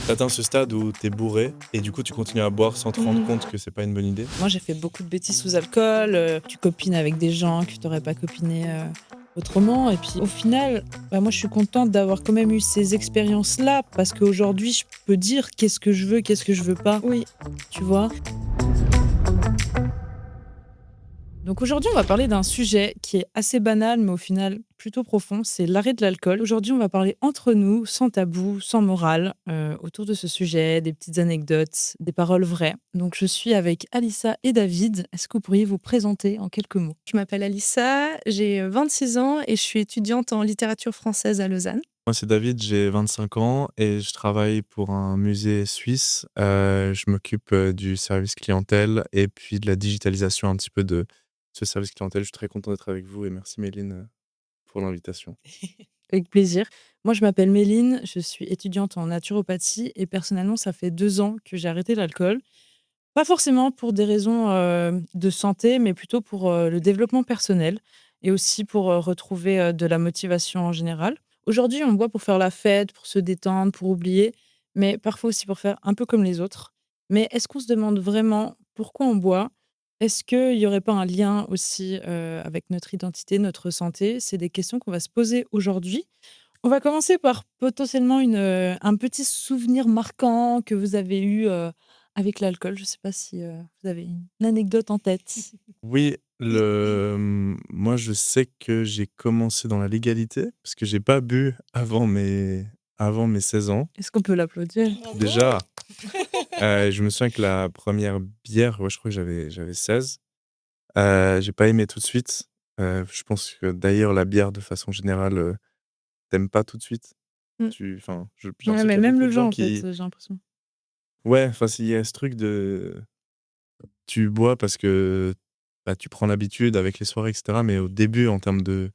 T'atteins ce stade où t'es bourré et du coup tu continues à boire sans te rendre Mmh. compte que c'est pas une bonne idée? Moi, j'ai fait beaucoup de bêtises sous alcool, tu copines avec des gens que tu aurais pas copiné, autrement et puis au final, moi, je suis contente d'avoir quand même eu ces expériences-là parce qu'aujourd'hui, je peux dire: «Qu'est-ce que je veux, qu'est-ce que je veux pas?» Oui. Tu vois? Donc aujourd'hui, on va parler d'un sujet qui est assez banal, mais au final plutôt profond, c'est l'arrêt de l'alcool. Aujourd'hui, on va parler entre nous, sans tabou, sans morale, autour de ce sujet, des petites anecdotes, des paroles vraies. Donc je suis avec Alissa et David. Est-ce que vous pourriez vous présenter en quelques mots? Je m'appelle Alissa, j'ai 26 ans et je suis étudiante en littérature française à Lausanne. Moi c'est David, j'ai 25 ans et je travaille pour un musée suisse. Je m'occupe, du service clientèle et puis de la digitalisation un petit peu de ce service clientèle. Je suis très content d'être avec vous et merci Méline, pour l'invitation. Avec plaisir. Moi, je m'appelle Méline, je suis étudiante en naturopathie et personnellement, ça fait 2 ans que j'ai arrêté l'alcool. Pas forcément pour des raisons, de santé, mais plutôt pour, le développement personnel et aussi pour, retrouver, de la motivation en général. Aujourd'hui, on boit pour faire la fête, pour se détendre, pour oublier, mais parfois aussi pour faire un peu comme les autres. Mais est-ce qu'on se demande vraiment pourquoi on boit? Est-ce qu'il y aurait pas un lien aussi, avec notre identité, notre santé? C'est des questions qu'on va se poser aujourd'hui. On va commencer par potentiellement un petit souvenir marquant que vous avez eu, avec l'alcool. Je ne sais pas si, vous avez une anecdote en tête? Oui, moi je sais que j'ai commencé dans la légalité parce que j'ai pas bu avant mes 16 ans. Est-ce qu'on peut l'applaudir? Déjà, je me souviens que la première bière, ouais, je crois que j'avais 16. J'ai pas aimé tout de suite. Je pense que d'ailleurs la bière de façon générale, tu pas tout de suite. Mmh. Enfin, j'ai Ouais, l'impression qu'il mais y a même beaucoup le de vin, gens en fait, qui j'ai l'impression. ouais, enfin, s'il y a ce truc de tu bois parce que, bah, tu prends l'habitude avec les soirées et cetera, mais au début en termes de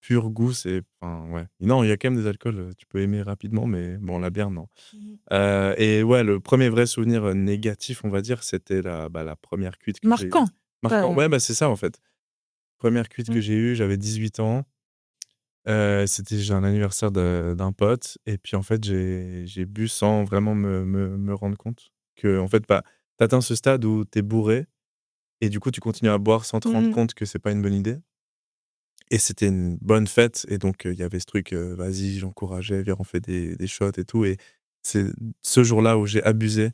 pur goût, c'est enfin, ouais. Non, il y a quand même des alcools, tu peux aimer rapidement, mais bon, la bière, non. Mmh. Et ouais, le premier vrai souvenir, négatif, on va dire, c'était la 1re cuite que j'ai eue. Marquant, Marquant, pas ouais, bah, c'est ça, en fait. Première cuite que mmh. j'ai eue, j'avais 18 ans, j'ai un anniversaire d'un pote et puis, en fait, j'ai bu sans vraiment me rendre compte que en fait, bah, tu atteins ce stade où tu es bourré et du coup, tu continues à boire sans te rendre Mmh. compte que c'est pas une bonne idée et c'était une bonne fête et donc il y avait ce truc, vas-y, j'encourageais: «Viens, on fait des shots et tout» et c'est ce jour-là où j'ai abusé,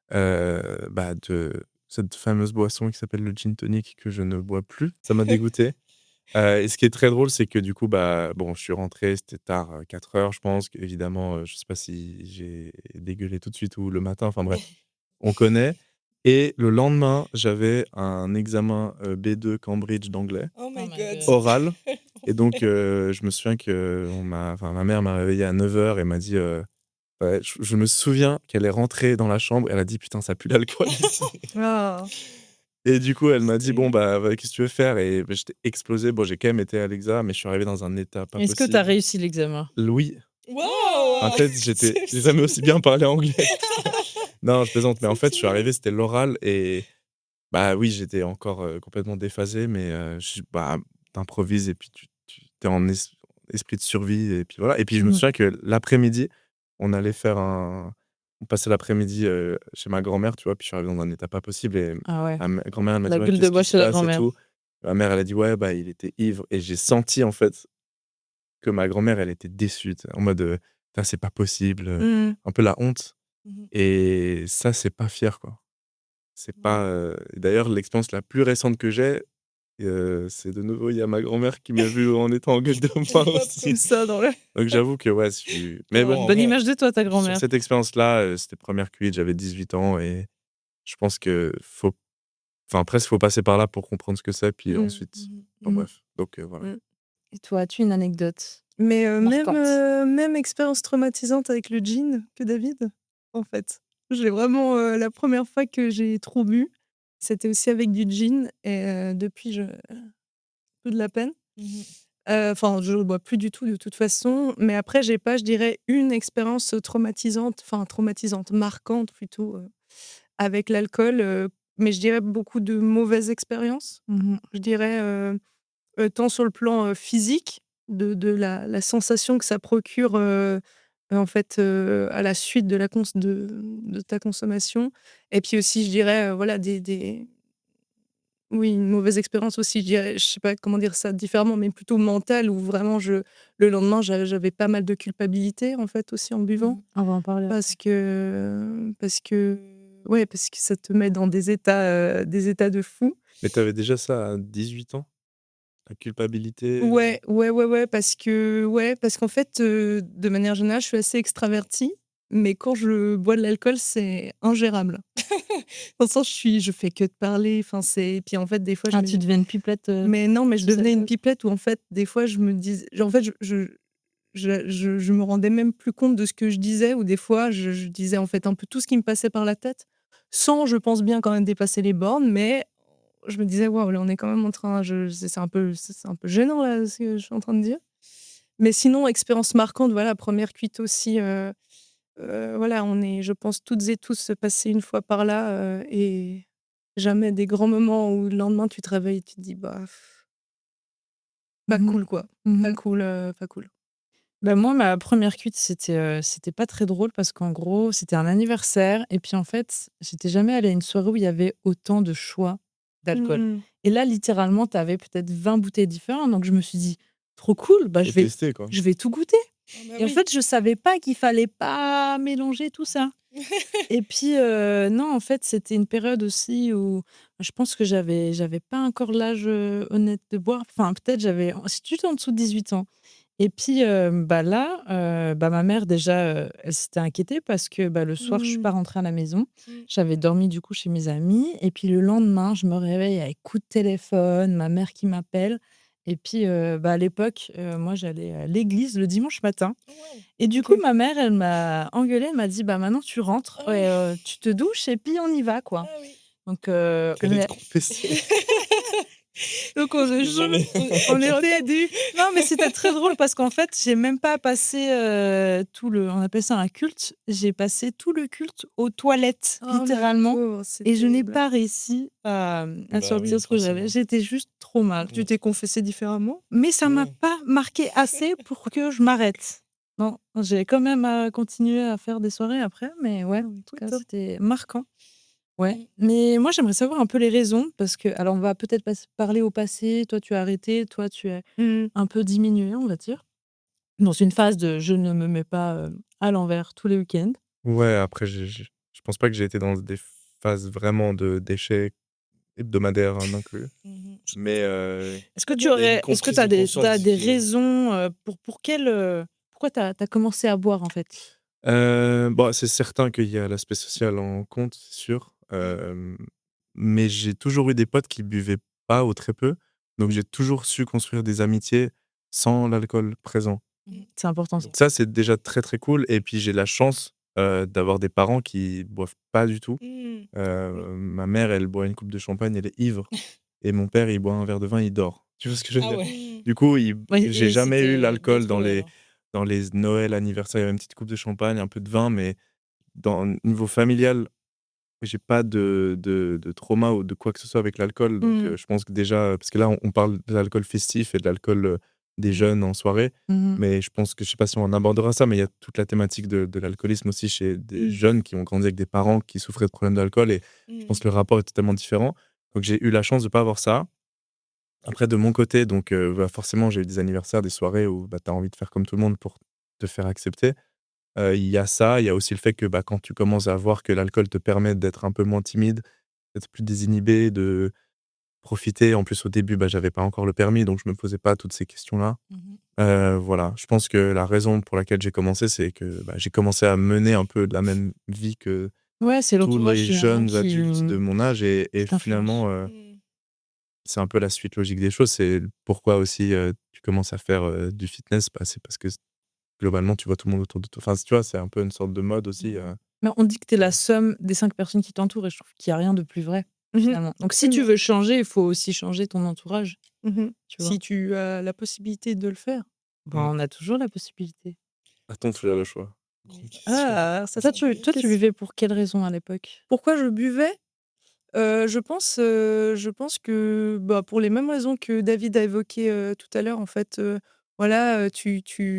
bah, de cette fameuse boisson qui s'appelle le gin tonic que je ne bois plus. Ça m'a dégoûté, et ce qui est très drôle, c'est que du coup, bah, bon, je suis rentré, c'était tard, 4 heures, je pense, évidemment, je sais pas si j'ai dégueulé tout de suite ou le matin, enfin bref, on connaît et le lendemain, j'avais un examen, B2 Cambridge d'anglais, Oh Oh my my god. god. oral et donc je me souviens qu'on m'a enfin, ma mère m'a réveillé à 9 heures et m'a dit, ouais, je me souviens qu'elle est rentrée dans la chambre, elle a dit: «Putain, ça pue l'alcool ici» Ah! et du coup, elle m'a dit: «Bon, C'est bah, qu'est-ce que tu veux faire?» et bah, j'étais explosé. Bon, j'ai quand même été à l'examen, mais je suis arrivé dans un état pas Est-ce que tu as possible. réussi l'examen? Oui, en Waouh! fait, C'est j'ai jamais aussi bien parlé anglais que ça. c'est Non, je plaisante, mais en fait, je suis génial. arrivé, c'était l'oral et bah, oui, j'étais encore, complètement déphasé, mais bah, tu et puis tu es en esprit de survie et puis voilà et puis je me Mmh. souviens que l'après-midi, on passait l'après-midi, chez ma grand-mère, tu vois? Puis je suis arrivé dans un état pas possible et Ah ouais, ma grand-mère, elle m'a dit: la «Ouais, gueule de qu'est-ce bois qui se chez la passe et grand-mère. tout?» Ma mère, elle a dit: «Ouais, bah, il était ivre» et j'ai senti, en fait, que ma grand-mère, elle était déçue, tu sais? En mode, «Putain, c'est pas possible», Mmh. un peu la honte Mmh. et ça, c'est pas fier, quoi. C'est Ouais. pas, d'ailleurs l'expérience la plus récente que j'ai, c'est de nouveau, il y a ma grand-mère qui m'a vu en étant en gueule de Qui bois pop comme aussi. ça dans le Donc j'avoue que ouais, je suis mais bon, en Bonne vrai, image de toi, ta sur grand-mère. cette expérience-là, c'était première cuite, j'avais 18 ans et je pense que faut enfin presque faut passer par là pour comprendre ce que c'est, puis Mmh. ensuite Mmh. enfin Mmh. bref, donc voilà. Mmh. Et toi, as-tu une anecdote Mais marquante? même expérience traumatisante avec le gin que David, en fait. J'ai vraiment, la première fois que j'ai trop bu, c'était aussi avec du gin et depuis je peu de la peine. Mmh. Enfin, je ne bois plus du tout de toute façon, mais après j'ai pas, je dirais, une expérience, traumatisante, enfin traumatisante, marquante plutôt, avec l'alcool, mais je dirais beaucoup de mauvaises expériences. Mmh. Je dirais, tant sur le plan, physique, de la sensation que ça procure, en fait, à la suite de de ta consommation et puis aussi, je dirais, voilà, des oui, une mauvaise expérience aussi, je dirais, je sais pas comment dire ça différemment, mais plutôt mentale où vraiment le lendemain, j'avais pas mal de culpabilité, en fait, aussi en buvant. On va en parler Parce après. que ouais, parce que ça te met dans des états de fou. Mais tu avais déjà ça à 18 ans? La culpabilité, Ouais, parce qu'en fait, de manière générale, je suis assez extravertie, mais quand je bois de l'alcool, c'est ingérable. Dans le sens, je fais que de parler, enfin, c'est puis en fait, des fois, je Ah, me tu dis deviens une pipelette, mais non, mais je sous devenais une alcool? pipelette où en fait, des fois, je me dis en fait, je me rendais même plus compte de ce que je disais ou des fois, je disais, en fait, un peu tout ce qui me passait par la tête, sans, je pense bien, quand même dépasser les bornes, mais je me disais: «Waouh, là, on est quand même en train» c'est un peu gênant, là, ce que je suis en train de dire. Mais sinon, expérience marquante, voilà, première cuite aussi, voilà, on est, je pense, toutes et tous passés une fois par là, et jamais des grands moments où le lendemain tu te réveilles et tu te dis: «Bah, pas Mmh cool, quoi, mh. pas cool». Bah, moi, ma première cuite, c'était pas très drôle parce qu'en gros, c'était un anniversaire et puis, en fait, j'étais jamais allée à une soirée où il y avait autant de choix Mmh d'alcool mh. et là, littéralement, tu avais peut-être 20 bouteilles différentes donc je me suis dit: «Trop cool, bah, faut tester, quoi. je vais tout goûter» Ah bah et en oui. fait, je savais pas qu'il fallait pas mélanger tout ça et puis, non, en fait, c'était une période aussi où je pense que j'avais pas encore l'âge, honnête de boire. Enfin, peut-être c'était juste en dessous de 18 ans et puis, bah, là, bah, ma mère déjà, elle s'était inquiétée parce que, bah, le soir, je suis Mmh. pas rentrée à la maison. Mmh. J'avais dormi du coup chez mes amis et puis le lendemain, je me réveille avec coup de téléphone, ma mère qui m'appelle et puis, bah, à l'époque, moi, j'allais à l'église le dimanche matin Oh waouh! et du coup, OK. ma mère, elle m'a engueulée, elle m'a dit: «Bah, maintenant tu rentres Ah et oui, tu te douches et puis on y va, quoi». ah oui. Donc, Tu allais te confesser. Donc on est chaud, Jamais. on était du non, mais c'était très drôle parce qu'en fait, j'ai même pas passé, tout le on appelle ça un culte. J'ai passé tout le culte aux toilettes, oh ma littéralement pauvre, c'est et je n'ai terrible. pas réussi à Bah oui, sortir ce que j'avais. forcément. J'étais juste trop mal. Tu Mmh. t'es confessée différemment? Mais ça m'a Ouais. pas marqué assez pour que je m'arrête. Non, j'ai quand même, continué à faire des soirées après, mais ouais, Ah en oui, tout cas, top. c'était marquant. Ouais, Mmh. mais moi, j'aimerais savoir un peu les raisons parce que alors on va peut-être parler au passé. Toi, tu as arrêté, toi, tu as Mmh. un peu diminué, on va dire. Dans une phase de je ne me mets pas, à l'envers tous les week-ends. Ouais, après je pense pas que j'ai été dans des phases vraiment de d'échecs hebdomadaires, inclus. Mmh mh. Je Mais, comprends. Très bien. il y a une Est-ce que prise de tu conscience as des qui raisons, pour quelles, pourquoi tu as commencé à boire, en fait? bah, c'est certain qu'il y a l'aspect social en compte, c'est sûr, Mmh. mais j'ai toujours eu des potes qui buvaient pas ou très peu, donc Mmh. j'ai toujours su construire des amitiés sans l'alcool présent. Mmh. C'est important ça. Donc ça, c'est déjà très, très cool et puis j'ai la chance, d'avoir des parents qui boivent pas du tout. Mmh. Oui. Ma mère, elle boit une coupe de champagne, elle est ivre et mon père, il boit un verre de vin, il dort. Tu vois ce que je veux Ah dire? ouais. Mmh. Du coup, Ouais j'ai et jamais eu c'était l'alcool d'autres, alors? dans les Noëls, anniversaires, il y avait une petite coupe de champagne, un peu de vin, mais dans niveau familial, j'ai pas de trauma ou de quoi que ce soit avec l'alcool, donc Mmh. je pense que déjà parce que là, on parle de l'alcool festif et de l'alcool, des Mmh. jeunes en soirée, Mmh. mais je pense que je sais pas si on abordera ça, mais il y a toute la thématique de l'alcoolisme aussi chez des Mmh. jeunes qui ont grandi avec des parents qui souffraient de problèmes d'alcool et je pense Mmh. que le rapport est totalement différent. Donc j'ai eu la chance de pas avoir ça. Après de mon côté, donc bah, forcément, j'ai eu des anniversaires, des soirées où, bah, tu as envie de faire comme tout le monde pour te faire accepter. Il y a ça, il y a aussi le fait que, bah, quand tu commences à voir que l'alcool te permet d'être un peu moins timide, d'être plus désinhibé, de profiter. En plus, au début, bah, j'avais pas encore le permis, donc je me posais pas toutes ces questions-là. Mmh. Voilà, je pense que la raison pour laquelle j'ai commencé, c'est que, bah, j'ai commencé à mener un peu la même vie que Ouais, c'est tous l'entourage les généralement jeunes adultes de mon âge et qui t'influence. finalement, Mmh. c'est un peu la suite logique des choses. C'est pourquoi aussi, tu commences à faire, du fitness, bah, c'est parce que globalement, tu vois tout le monde autour de toi. Enfin, tu vois, c'est un peu une sorte de mode aussi, Mmh. Mais on dit que tu es la voilà. somme des 5 personnes qui t'entourent et je trouve qu'il y a rien de plus vrai, Mmh. finalement. Donc si tu Absolument. veux changer, il faut aussi changer ton entourage, Mmh. tu vois? Si tu as la possibilité de le faire. Ben, Mmh. on a toujours la possibilité. À de faire le choix. Mais Grande question. ah, ça c'est une bonne Toi, tu question. vivais pour quelle raison à l'époque? Pourquoi je buvais? Je pense que, bah, pour les mêmes raisons que David a évoquées, tout à l'heure, en fait, voilà,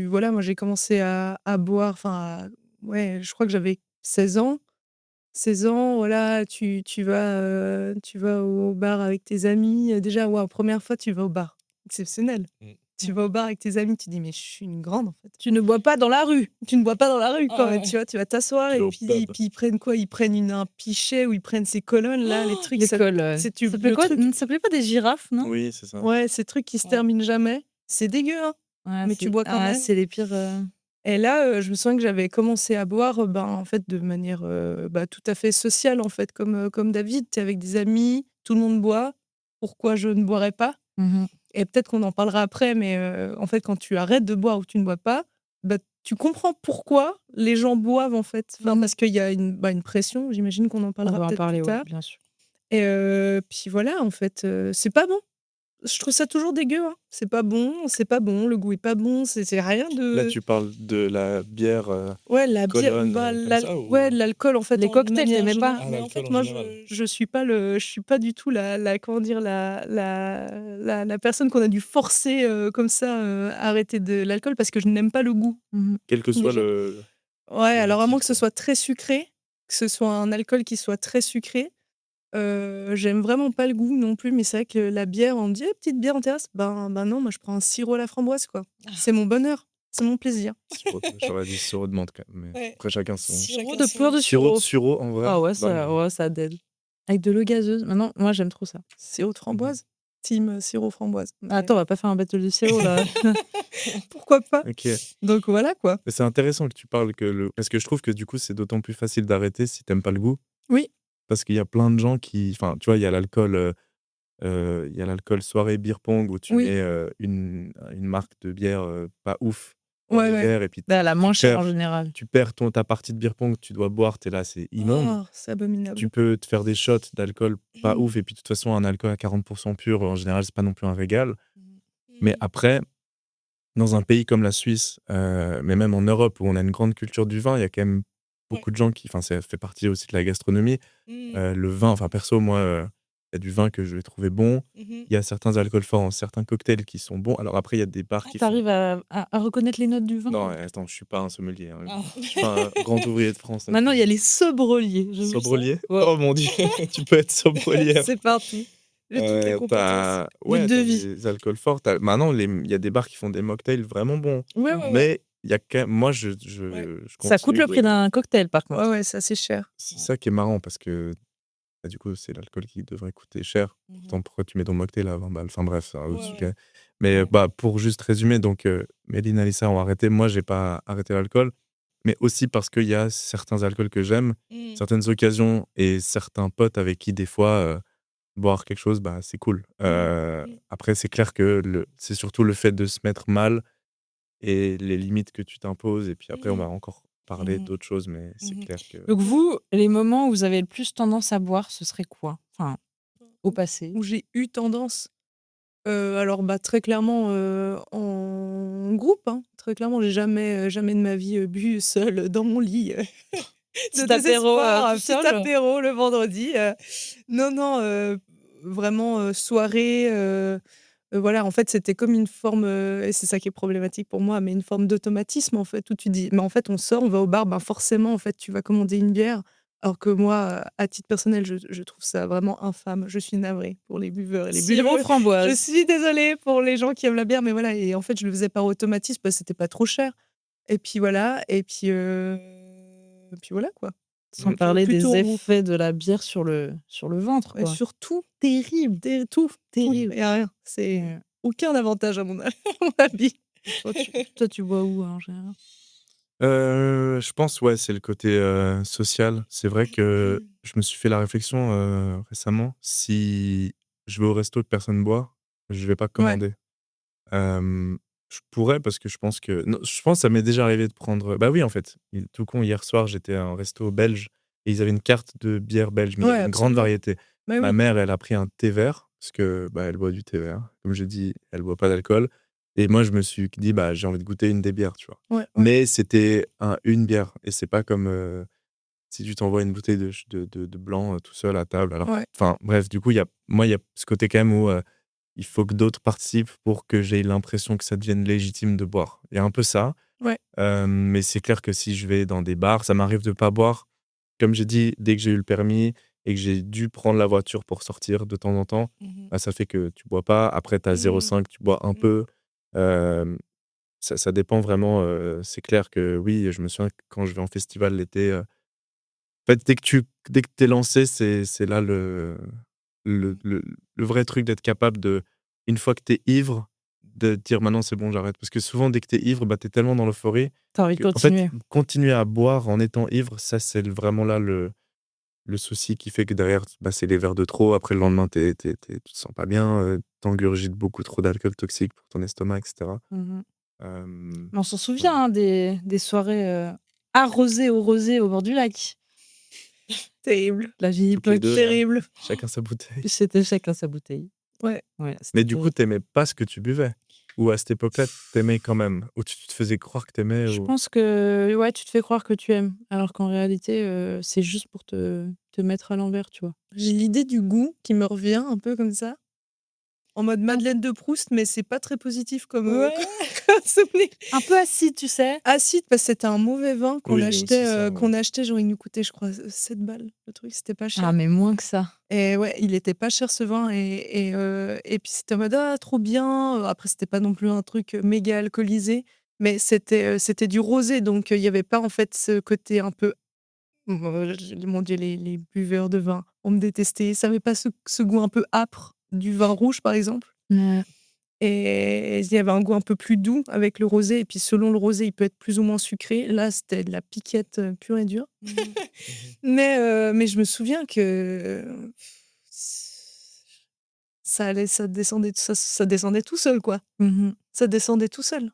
voilà, moi j'ai commencé à boire, enfin, ouais, je crois que j'avais 16 ans. 16 ans, voilà, tu vas au bar avec tes amis. Déjà, waouh, première fois, tu vas au bar. Exceptionnel. Mmh. Tu vas au bar avec tes amis, tu dis: «Mais je suis une grande, en fait». Tu ne bois pas dans la rue? Tu ne bois pas dans la rue, Ah quoi, ouais. tu vois? Tu vas t'asseoir Tu et vas au pub. puis ils prennent quoi? Ils prennent un pichet ou ils prennent ces colonnes là, les trucs, ça L'école, c'est tu ça s'appelait le quoi? truc Ça s'appelait pas des girafes, non? Oui, c'est ça. ouais, ces trucs qui se Ouais. terminent jamais. C'est dégueu, hein, Ouais, mais tu bois quand même. c'est les pires, Et là, je me souviens que j'avais commencé à boire, ben, en fait, de manière, bah, tout à fait sociale, en fait, comme David. Tu es avec des amis, tout le monde boit, pourquoi je ne boirais pas? mmh Et peut-être qu'on en parlera après, mais en fait, quand tu arrêtes de boire ou tu ne bois pas, bah, tu comprends pourquoi les gens boivent, en fait. Enfin, Mmh. parce qu'il y a une pression, j'imagine qu'on en On parlera va en peut-être plus parler, ouais, tard. bien sûr. Et puis voilà, en fait, c'est pas bon. Je trouve ça toujours dégueu, hein. C'est pas bon, le goût est pas bon, c'est rien Là, de tu parles de la bière, ouais, la bière, colonne, bah, comme ça ouais, ou? de l'alcool, en fait, Les de cocktails, manière t'aimais pas? générale. Ah, Mais en l'alcool fait, en moi, général. je suis pas du tout comment dire? La personne qu'on a dû forcer, comme ça, à arrêter de l'alcool parce que je n'aime pas le goût, Mmh Quel que soit déjà. Ouais, le alors à moins motif, que ce quoi. soit très sucré, que ce soit un alcool qui soit très sucré, j'aime vraiment pas le goût non plus, mais c'est vrai que la bière, on me dit: «Eh, petite bière en terrasse», ben non, moi je prends un sirop à la framboise, quoi. C'est mon bonheur, c'est mon plaisir. Sirop, j'aurais dit sirop de menthe quand même, mais Ouais. après chacun son Sirop Chacun de fleur son de sirop de sureau. sureau en vrai, Ah ouais, dingue. ça dead. Avec de l'eau gazeuse. Maintenant, moi, j'aime trop ça. sirop de Mmh. framboise? Team, sirop framboise. Attends, on va pas faire un battle de sirop, là. Pourquoi pas? OK. Donc voilà, quoi. Mais c'est intéressant que tu parles que le parce que je trouve que du coup, c'est d'autant plus facile d'arrêter si tu aimes pas le goût. Oui, Parce qu'il y a plein de gens qui enfin, tu vois, il y a l'alcool soirée beer pong où tu oui, mets, une marque de bière, pas ouf dans ouais, les ouais. verres et puis Bah, la tu moins chère en perds général. tu perds ta partie de beer pong, tu dois boire, tu es là, c'est immonde. Oh, c'est Tu abominable. peux te faire des shots d'alcool pas ouf et puis de toute façon, un alcool à 40 pur, en général, c'est pas non plus un régal. Mais après, dans un pays comme la Suisse, mais même en Europe où on a une grande culture du vin, il y a quand même Ouais. beaucoup de gens qui enfin, ça fait partie aussi de la gastronomie. Mmh. Le vin, enfin perso, moi, il y a du vin que je vais trouver bon. Mmh. Il y a certains alcools forts en certains cocktails qui sont bons. Alors après, il y a des bars Ah, qui tu font à reconnaître les notes du vin? non, attends, je suis pas un sommelier, hein. Ah. Je suis pas un grand ouvrier de France non Maintenant, il y plus. a les sobreliers, j'ai vu ça. Sobrelier? Ouais. Oh mon Dieu, tu peux être sommelière. C'est parti. J'ai toutes les Tu compétences. Guide de as vie. des alcools forts, maintenant il y a des bars qui font des mocktails vraiment bons. Ouais, Mmh. ouais, ouais. Mais il y a quand même moi Ouais. je Ça coûte continue le prix de d'un cocktail, par Ouais, contre. ouais, c'est assez cher. c'est ça qui est marrant parce que, bah, du coup, c'est l'alcool qui devrait coûter cher. Mmh. Pourtant, pourquoi tu mets ton mocktail à 20 balles? Enfin bref, c'est un autre Ouais, ouais. sujet. Mais, Ouais. bah, pour juste résumer donc, Méline, Alissa ont arrêté. Moi, j'ai pas arrêté l'alcool, mais aussi parce qu'il y a certains alcools que j'aime, Mmh. certaines occasions et certains potes avec qui des fois, boire quelque chose, bah, c'est cool. Mmh. Mmh. Après c'est clair que c'est surtout le fait de se mettre mal et les limites que tu t'imposes et puis après on Mmh. va encore parler Mmh. d'autres choses, mais c'est Mmh. clair que Donc vous, les moments où vous avez le plus tendance à boire, ce serait quoi? Enfin, au passé? Où j'ai eu tendance, alors, bah, très clairement, en groupe, hein. Très clairement, j'ai jamais de ma vie, bu seule dans mon lit, de Petit apéro, désespoir, un tout petit seul? apéro le vendredi, non, non, vraiment, soirée, voilà, en fait, c'était comme une forme, et c'est ça qui est problématique pour moi, mais une forme d'automatisme, en fait, où tu dis: «Mais en fait, on sort, on va au bar, ben, forcément, en fait, tu vas commander une bière». Alors que moi, à titre personnel, je trouve ça vraiment infâme. Je suis navrée pour les buveurs et les Sirop buveuses. Je framboise. suis désolée pour les gens qui aiment la bière, mais voilà, et en fait, je le faisais par automatisme parce que c'était pas trop cher et puis voilà et puis voilà, quoi. Sans parler des Plutôt roux. effets de la bière sur le ventre, Ouais, quoi. surtout terrible, tout, Terrible. il y a rien. C'est Ouais. aucun avantage à à mon avis. Toi, tu bois où, en général? je pense, ouais, c'est le côté, social. C'est vrai que je me suis fait la réflexion, récemment, si je vais au resto et que personne boit, je vais pas Ouais, commander. Hem, je pourrais parce que je pense que non, je pense que ça m'est déjà arrivé de prendre, bah, oui, en fait, tout con, hier soir, j'étais à un resto belge et ils avaient une carte de bière belge, mais il y ouais, avait une grande absolument. variété. Bah Ma oui. mère, elle a pris un thé vert parce que, bah, elle boit du thé vert. Comme j'ai dit, elle boit pas d'alcool et moi, je me suis dit: «Bah, j'ai envie de goûter une des bières», tu vois? Ouais, ouais. Mais c'était une bière et c'est pas comme, si tu t'envoies une bouteille de blanc, tout seul à table alors Ouais. enfin, bref, du coup, il y a ce côté quand même où, il faut que d'autres participent pour que j'aie l'impression que ça devienne légitime de boire. Il y a un peu ça, Ouais. mais c'est clair que si je vais dans des bars, ça m'arrive de pas boire. Comme j'ai dit, dès que j'ai eu le permis et que j'ai dû prendre la voiture pour sortir de temps en temps, Mmh. bah, ça fait que tu bois pas. Après, tu as Mmh. 0,5, tu bois un Mmh. peu. Hem, ça dépend vraiment, c'est clair que oui, je me souviens que quand je vais en festival l'été, en fait, dès que tu es lancé, c'est là le Mmh. le le vrai truc d'être capable de une fois que tu es ivre, de dire: «Maintenant, c'est bon, j'arrête». Parce que souvent, dès que tu es ivre, bah, tu es tellement dans l'euphorie Tu as envie de que en fait, continuer. continuer à boire en étant ivre, ça, c'est vraiment là le souci qui fait que derrière, bah, c'est les verres de trop. Après, le lendemain, tu te sens pas bien, tu ingurgites beaucoup trop d'alcool toxique pour ton estomac et cetera. Mmh. Hem, Mais on s'en voilà. souvient, hein, des soirées, arrosées au rosé au bord du lac. Terrible, La vieille Toutes les époque. 2 là, terrible. chacun sa bouteille. C'était chacun sa bouteille. Ouais. Ouais, Mais c'était du coup, terrible. tu aimais pas ce que tu buvais? Ou à cette époque-là, tu aimais quand même? Ou tu te faisais croire que tu aimais Je ou pense que, ouais, tu te fais croire que tu aimes, alors qu'en réalité, c'est juste pour te mettre à l'envers, tu vois? J'ai l'idée du goût qui me revient un peu comme ça, en mode Un Madeleine de Proust, mais c'est pas très positif comme, Ouais. comme souvenir. Un peu acide, tu sais? Acide parce que c'était un mauvais vin oui, il y a aussi ça, ouais. qu'on achetait, genre il nous coûtait je crois, 7 balles le truc, c'était pas cher Ah, mais moins que ça. et ouais, il était pas cher ce vin et puis c'était en mode: «Ah trop bien», après c'était pas non plus un truc, méga alcoolisé, mais c'était du rosé donc il y avait pas en fait ce côté un peu mon Dieu les buveurs de vin vont me détester, ça avait pas ce goût un peu âpre du vin rouge par exemple. Ouais. Et il y avait un goût un peu plus doux avec le rosé et puis selon le rosé, il peut être plus ou moins sucré. Là, c'était de la piquette, pure et dure. Mmh. Mmh. Mais je me souviens que, ça descendait tout seul, quoi. Mmh. Ça descendait tout seul.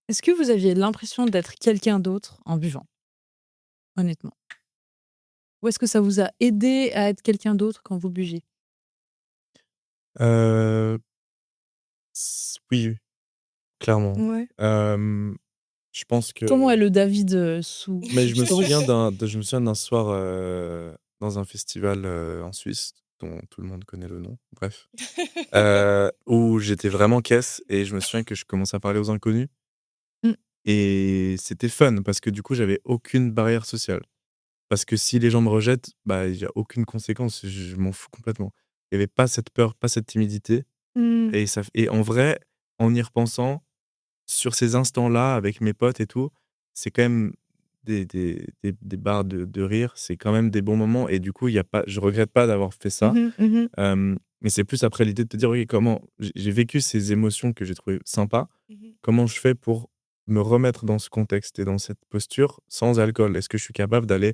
Est-ce que vous aviez l'impression d'être quelqu'un d'autre en buvant? Honnêtement. Ou est-ce que ça vous a aidé à être quelqu'un d'autre quand vous buviez? Heu, oui, oui, clairement. Ouais. Hem, je pense Comment est que le David, sous mais historique? je me souviens d'un soir, dans un festival, en Suisse, dont tout le monde connaît le nom, bref, où j'étais vraiment caisse et je me souviens que je commençais à parler aux inconnus Mmh. et c'était fun parce que du coup, j'avais aucune barrière sociale. Parce que si les gens me rejettent, bah, il y a aucune conséquence, je m'en fous complètement. Il y avait pas cette peur, pas cette timidité Mmh. et en vrai, en y repensant, sur ces instants-là, avec mes potes et tout, c'est quand même des barres de rire, c'est quand même des bons moments et du coup, il y a pas je regrette pas d'avoir fait ça, Mmh mh. Mmh. mais c'est plus après l'idée de te dire: «OK, comment j'ai vécu ces émotions que j'ai trouvées sympas, Mmh. comment je fais pour me remettre dans ce contexte et dans cette posture sans alcool? Est-ce que je suis capable d'aller,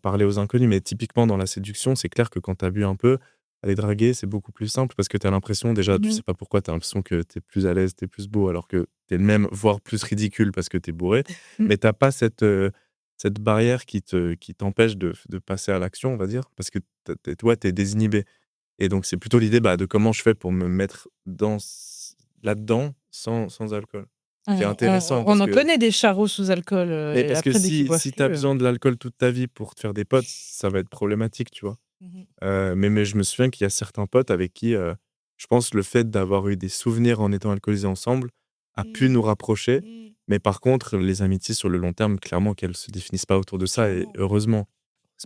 parler aux inconnus?» Mais typiquement dans la séduction, c'est clair que quand tu as bu un peu, aller draguer, c'est beaucoup plus simple parce que tu as l'impression déjà, tu Mmh. sais pas pourquoi, tu as l'impression que tu es plus à l'aise, tu es plus beau alors que tu es le même, voire plus ridicule parce que tu es bourré. Mmh. Mais tu as pas cette barrière qui t'empêche de passer à l'action, on va dire, parce que tu es désinhibé et donc c'est plutôt l'idée, bah, de comment je fais pour me mettre là-dedans sans alcool. Qui est Ouais, intéressant on parce en que connaît des charros sous alcool, mais et parce que après dès qu'ils boivent si tu as plus, besoin de l'alcool toute ta vie pour te faire des potes, ça va être problématique, tu vois? Mmh. Mais je me souviens qu'il y a certains potes avec qui, je pense le fait d'avoir eu des souvenirs en étant alcoolisés ensemble a pu Mmh. nous rapprocher. Mmh. Mais par contre, les amitiés sur le long terme, clairement qu'elles se définissent pas autour de ça et Clairement. heureusement,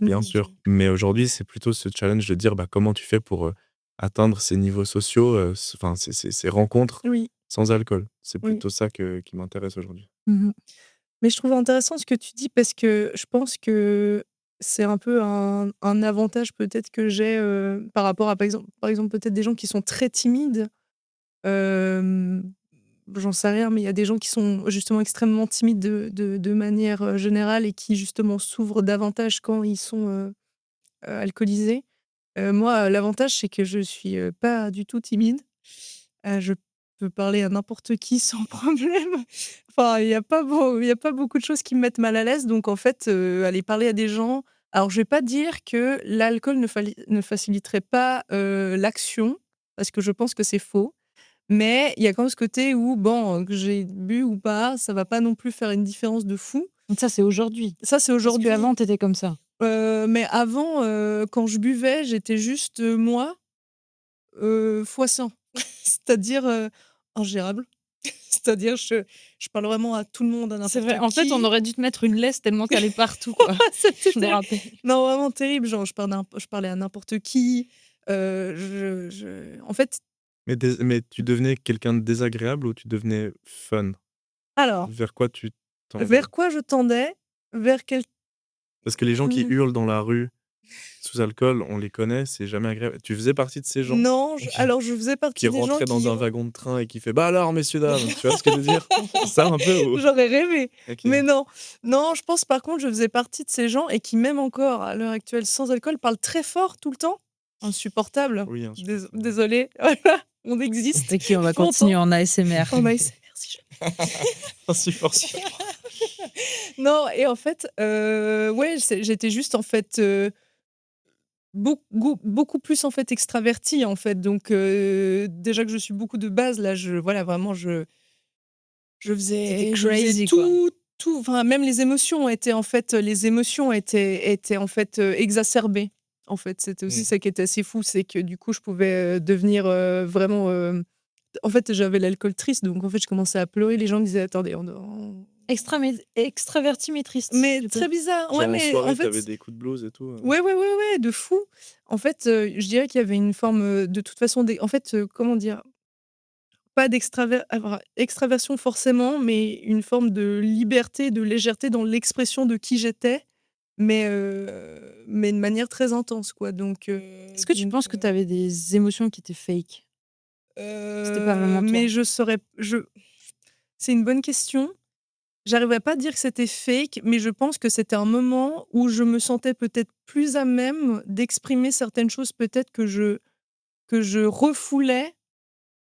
bien Heureusement, sûr. Dieu. Mais aujourd'hui, c'est plutôt ce challenge de dire, bah, comment tu fais pour, atteindre ces niveaux sociaux, enfin ces rencontres Oui, sans alcool? C'est oui. plutôt ça qui m'intéresse aujourd'hui. Mmh. Mais je trouve intéressant ce que tu dis parce que je pense que c'est un peu un avantage peut-être que j'ai, par rapport à par exemple peut-être des gens qui sont très timides. Hem, J'en sais rien, mais il y a des gens qui sont justement extrêmement timides de manière, générale et qui justement s'ouvrent davantage quand ils sont, alcoolisés. Moi, l'avantage c'est que je suis, pas du tout timide. Je peux parler à n'importe qui sans problème. Enfin, il y a pas beaucoup de choses qui me mettent mal à l'aise, donc en fait, aller parler à des gens alors je vais pas dire que l'alcool ne faciliterait pas, l'action, parce que je pense que c'est faux. Mais il y a quand même ce côté où bon, que j'ai bu ou pas, ça va pas non plus faire une différence de fou. Ça, c'est aujourd'hui. Ça, c'est Parce aujourd'hui. qu'avant, tu étais comme ça? Mais avant, quand je buvais, j'étais juste, moi, fois 100. c'est-à-dire, ingérable. C'est-à-dire je parle vraiment à tout le monde, à C'est n'importe vrai. En fait, on qui. aurait dû te mettre une laisse tellement qu'elle est partout, quoi. C'était Je me terrible. rappelle. Non, vraiment terrible, genre je parlais à n'importe qui, en fait Mais tu devenais quelqu'un de désagréable ou tu devenais fun? alors, Vers quoi tu tendais? vers quoi je tendais? Vers quel Parce que les gens qui mmh, hurlent dans la rue sous alcool, on les connaît, c'est jamais agréable. Tu faisais partie de ces gens non, qui alors je faisais qui partie des gens rentraient dans qui un wagon de train et qui fait: «Bah alors messieurs dames», tu vois ce que je veux dire? C'est ça un peu ou? j'aurais rêvé, OK. mais non. Non, je pense par contre je faisais partie de ces gens et qui même encore à l'heure actuelle sans alcool parlent très fort tout le temps. Insupportable. Oui, insupportable. Désolée, voilà, on existe. C'est qui? On Il va faut entendre continuer en ASMR. en ASMR si je Insupportable. non et en fait, ouais, j'étais juste en fait, beaucoup plus en fait extravertie en fait donc déjà que je suis beaucoup de base là, voilà vraiment C'était je faisais crazy, quoi. tout, enfin même les émotions étaient en fait, exacerbées. En fait, c'était aussi Mmh. ça qui était assez fou, c'est que du coup je pouvais, devenir, vraiment, en fait j'avais l'alcool triste donc en fait je commençais à pleurer, les gens me disaient: «Attendez, on» Extraverti mais triste, mais du coup. très bizarre, ouais Genre en mais en soirée, tu avais fait des coups de blues et tout? ouais, ouais, ouais, ouais, de fou. En fait, je dirais qu'il y avait une forme, de toute façon en fait, comment dire? Pas extraversion forcément, mais une forme de liberté, de légèreté dans l'expression de qui j'étais, mais de manière très intense, quoi. Est-ce que tu penses que tu avais des émotions qui étaient fake? C'était pas vraiment mais toi? c'est une bonne question. J'arriverais pas à dire que c'était fake, mais je pense que c'était un moment où je me sentais peut-être plus à même d'exprimer certaines choses peut-être que je refoulais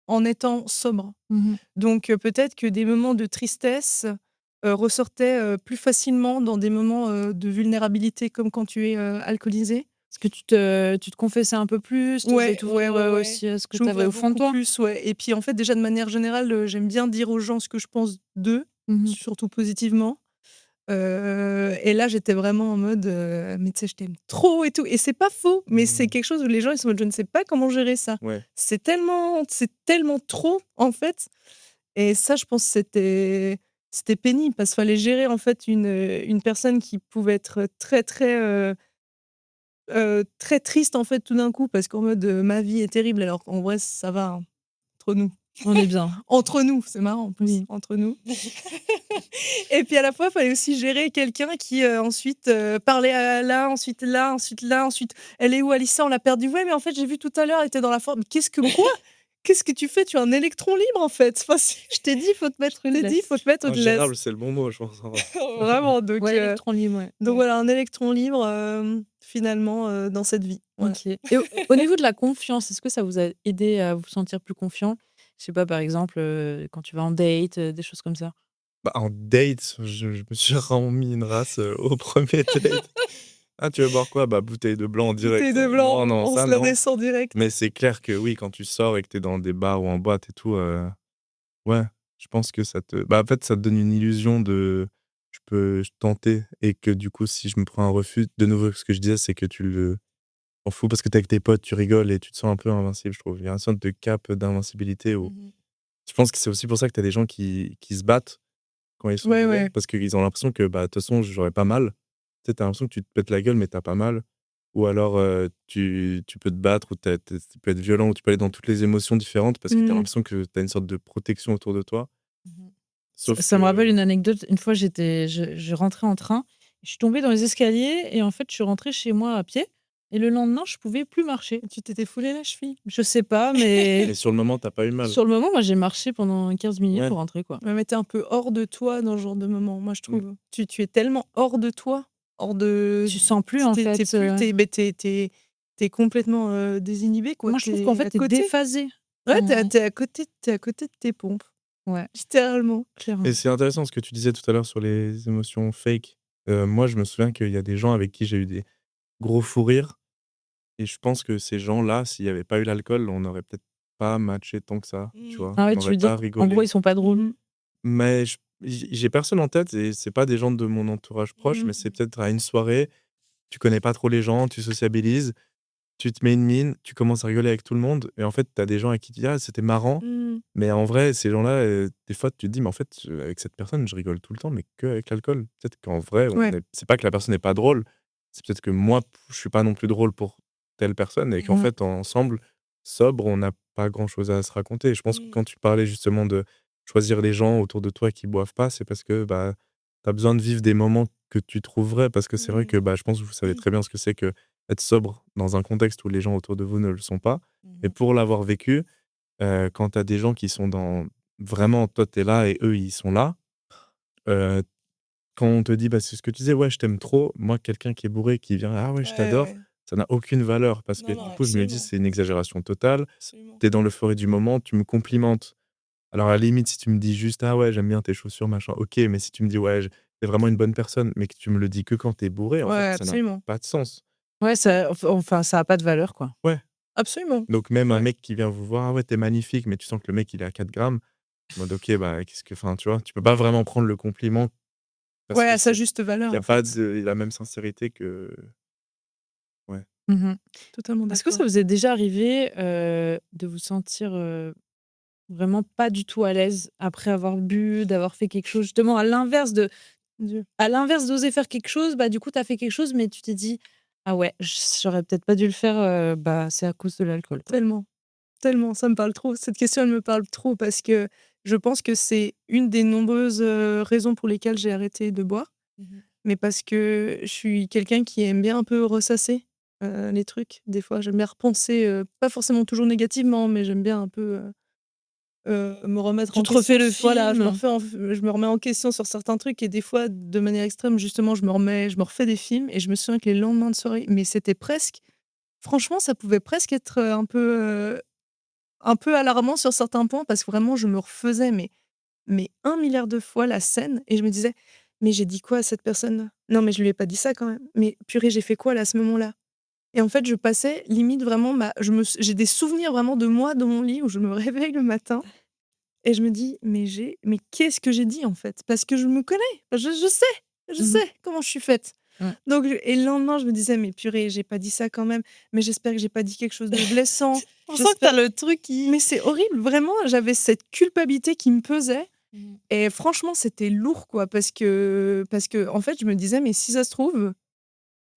en étant sobre. Mmh. Donc peut-être que des moments de tristesse, ressortaient, plus facilement dans des moments, de vulnérabilité comme quand tu es, alcoolisé. Est-ce que tu te confessais un peu plus? Tu osais Ouais, ouais, ouais, t'ouvrir, ouais. aussi à ce que Je tu avais m'ouvrais au fond de beaucoup toi? plus, ouais et puis en fait déjà de manière générale, j'aime bien dire aux gens ce que je pense d'eux, Mmh. surtout positivement. Et là j'étais vraiment en mode, «Mais tu sais, je t'aime trop et tout» et c'est pas faux, mais c'est Mmh. quelque chose où les gens ils sont en mode: «Je ne sais pas comment gérer ça». Ouais. C'est tellement trop en fait et ça je pense c'était pénible parce qu'il fallait gérer en fait une personne qui pouvait être très, très, très triste en fait tout d'un coup parce qu'en mode, «Ma vie est terrible» alors qu'en vrai ça va, hein, entre nous. On est bien. Entre nous, c'est marrant en plus, Oui. entre nous. Et puis à la fois, il fallait aussi gérer quelqu'un qui, ensuite, parlait à là, ensuite là, ensuite là, ensuite: «Elle est où Alissa? On l'a perdue». «Ouais, mais en fait, j'ai vu tout à l'heure, elle était dans la forme». «Qu'est-ce que quoi? Qu'est-ce que tu fais? Tu es un électron libre, en fait». Enfin, c'est Je t'ai dit, il faut te je mettre une t'ai dit, il faut laisse. te mettre une laisse. Ingérable, c'est le bon mot, je pense, en vrai. Vraiment, Ouais, électron libre, ouais. donc voilà, un électron libre, finalement, dans cette vie. Voilà. OK. Et au niveau de la confiance, est-ce que ça vous a aidé à vous sentir plus confiant? Je sais pas, par exemple, quand tu vas en date, des choses comme ça? Bah, en date, je me suis vraiment mis une race, au 1er date. «Ah, tu veux boire quoi?» «Bah, bouteille de blanc Bouteille direct». de blanc, Non, non, on ça se la non. descend direct. Mais c'est clair que oui, quand tu sors et que tu es dans des bars ou en boîte et tout, ouais, je pense que en fait, ça te donne une illusion de je peux tenter et que du coup, si je me prends un refus de nouveau, ce que je disais, c'est que tu le t'en fous parce que tu es avec tes potes, tu rigoles et tu te sens un peu invincible, je trouve. Il y a une sorte de cap d'invincibilité où Mmh. je pense que c'est aussi pour ça que tu as des gens qui se battent quand ils sont Ouais, bourrés, ouais. parce qu'ils ont l'impression que, bah, de toute façon, j'aurais pas mal. Tu sais, tu as l'impression que tu te pètes la gueule, mais tu as pas mal. Ou alors, tu peux te battre ou tu peux être violent ou tu peux aller dans toutes les émotions différentes parce que tu as Mmh. l'impression que tu as une sorte de protection autour de toi. Mmh. Sauf Ça me rappelle que une anecdote. Une fois, je rentrais en train, je suis tombée dans les escaliers et en fait, je suis rentrée chez moi à pied et le lendemain, je pouvais plus marcher. Tu t'étais foulé la cheville? Je sais pas, mais mais sur le moment, tu as pas eu mal. sur le moment, moi, j'ai marché pendant 15 minutes Ouais. pour rentrer, quoi. Ouais, mais tu un peu hors de toi dans ce genre de moment, moi je Mmh. trouve. Tu es tellement hors de toi, hors de Tu sens plus, en tu fait, plus tu beh, tu complètement, désinhibé quoi, moi, je tu trouve qu'en es fait, à tu es côté. déphasé. Ouais, Mmh. tu à côté de tes pompes, Ouais, littéralement. Et clairement. c'est intéressant ce que tu disais tout à l'heure sur les émotions fake. Moi, je me souviens qu'il y a des gens avec qui j'ai eu des gros fous rires et je pense que ces gens-là, s'il y avait pas eu l'alcool, on n'aurait peut-être pas matché tant que ça, tu Mmh. vois? Ah On ouais, tu n'aurait veux dire pas qu'en gros, rigolé. ils sont pas drôles? Mmh. Mais j'ai personne en tête et c'est pas des gens de mon entourage proche, Mmh. mais c'est peut-être à une soirée, tu connais pas trop les gens, tu sociabilises tu te mets une mine, tu commences à rigoler avec tout le monde et en fait, tu as des gens avec qui tu dis: «Ah, c'était marrant», Mmh. mais en vrai, ces gens-là, des fois, tu te dis: «Mais en fait, avec cette personne, je rigole tout le temps, mais qu'avec l'alcool». Peut-être qu'en vrai, on Ouais. est c'est pas que la personne n'est pas drôle, c'est peut-être que moi, je suis pas non plus drôle pour telle personne et qu'en Mmh. fait, ensemble, sobre, on n'a pas grand-chose à se raconter. Je pense que Mmh. quand tu parlais justement de choisir les gens autour de toi qui boivent pas, c'est parce que, bah, tu as besoin de vivre des moments que tu trouves vrais. Parce que c'est vrai Mmh. que, bah, je pense que vous savez très bien ce que c'est que être sobre dans un contexte où les gens autour de vous ne le sont pas. Et Mmh. pour l'avoir vécu, quand tu as des gens qui sont dans vraiment, toi, tu es là et eux, ils sont là, heu, quand on te dit, bah, c'est ce que tu disais: «Ouais, je t'aime trop», moi, quelqu'un qui est bourré, qui vient: «Ah ouais, je Ouais, t'adore», ouais. ça n'a aucune valeur parce que Non, du non, coup, je me dis: absolument, «C'est une exagération totale». absolument. Tu es dans l'euphorie du moment, tu me complimentes. Alors à la limite, si tu me dis juste: «Ah ouais, j'aime bien tes chaussures, machin», OK, mais si tu me dis: «Ouais, tu vraiment une bonne personne», mais que tu me le dis que quand tu es bourré, en Ouais, fait, ça n'a absolument. pas de sens. Ouais, ça enfin, ça a pas de valeur, quoi. Ouais, Absolument. donc même un Ouais. mec qui vient vous voir: «Ah ouais, tu magnifique», mais tu sens que le mec, il est à 4 grammes, en mode OK, bah, qu'est-ce que enfin, tu vois? Tu peux pas vraiment prendre le compliment parce Ouais, que à sa c'est juste valeur, il y a en pas fait. de la même sincérité que ouais. Mmh. Totalement Est-ce que ça d'accord. vous est déjà arrivé, de vous sentir, vraiment pas du tout à l'aise après avoir bu, d'avoir fait quelque chose justement Dieu. à l'inverse d'oser faire quelque chose, bah, du coup, tu as fait quelque chose, mais tu t'es dit: «Ah ouais, j'aurais peut-être pas dû le faire, bah, c'est à cause de l'alcool, quoi». Tellement, tellement, ça me parle trop. Cette question, elle me parle trop parce que je pense que c'est une des nombreuses, raisons pour lesquelles j'ai arrêté de boire, Mmh. mais parce que je suis quelqu'un qui aime bien un peu ressasser, les trucs. Des fois, j'aime bien repenser, pas forcément toujours négativement, mais j'aime bien un peu, me remettre Tu en te refais question le voilà, film? je me remets en question sur certains trucs et des fois, de manière extrême, justement, je me refais des films et je me souviens que les lendemains de soirée mais c'était presque franchement, ça pouvait presque être, un peu alarmant sur certains points parce que vraiment je me refaisais mais 1 milliard de fois la scène et je me disais: «Mais j'ai dit quoi à cette personne-là? Non mais je lui ai pas dit ça quand même. Mais purée, j'ai fait quoi là, à ce moment-là?» Et en fait, je passais limite vraiment ma je me s j'ai des souvenirs vraiment de moi dans mon lit où je me réveille le matin et je me dis: mais qu'est-ce que j'ai dit, en fait?» Parce que je me connais, je Mmh. sais comment je suis faite. Ouais. Donc et le lendemain, je me disais: «Mais purée, j'ai pas dit ça quand même, mais j'espère que j'ai pas dit quelque chose de blessant, On sent que tu j'espère» as le truc qui mais c'est horrible, vraiment, j'avais cette culpabilité qui me pesait mmh. et franchement, c'était lourd, quoi, parce que en fait, je me disais: «Mais si ça se trouve,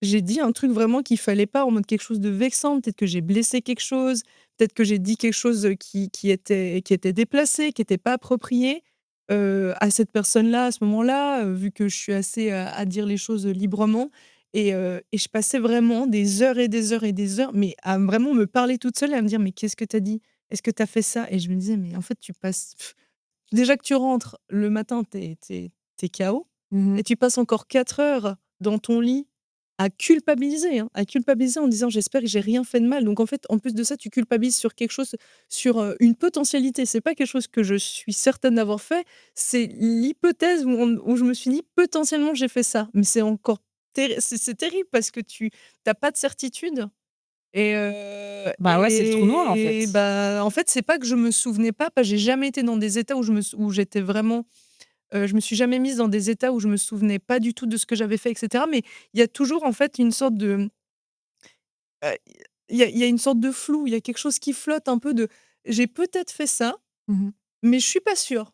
j'ai dit un truc vraiment qu'il fallait pas, en mode quelque chose de vexant, peut-être que j'ai blessé quelque chose, peut-être que j'ai dit quelque chose, qui était déplacé, qui était pas approprié, à cette personne-là, à ce moment-là, vu que je suis assez à dire les choses, librement et je passais vraiment des heures et des heures et des heures, mais à vraiment me parler toute seule et à me dire: «Mais qu'est-ce que tu as dit? Est-ce que tu as fait ça?» Et je me disais: «Mais en fait, tu passes déjà que tu rentres le matin, tu es KO Mmh. et tu passes encore 4 heures dans ton lit à culpabiliser, hein, à culpabiliser en disant: «J'espère que j'ai rien fait de mal». Donc en fait, en plus de ça, tu culpabilises sur quelque chose, sur, une potentialité. C'est pas quelque chose que je suis certaine d'avoir fait, c'est l'hypothèse où je me suis dit: «Potentiellement, j'ai fait ça». Mais c'est encore c'est terrible parce que tu as pas de certitude Bah, ouais, c'est le trou noir, en et fait. bah, en fait, c'est pas que je me souvenais pas, parce que j'ai jamais été dans des états où j'étais vraiment, je me suis jamais mise dans des états où je me souvenais pas du tout de ce que j'avais fait et cetera, mais il y a toujours, en fait, une sorte de, heu, il y a une sorte de flou, il y a quelque chose qui flotte un peu de: «J'ai peut-être fait ça, Mmh. mais je suis pas sûre».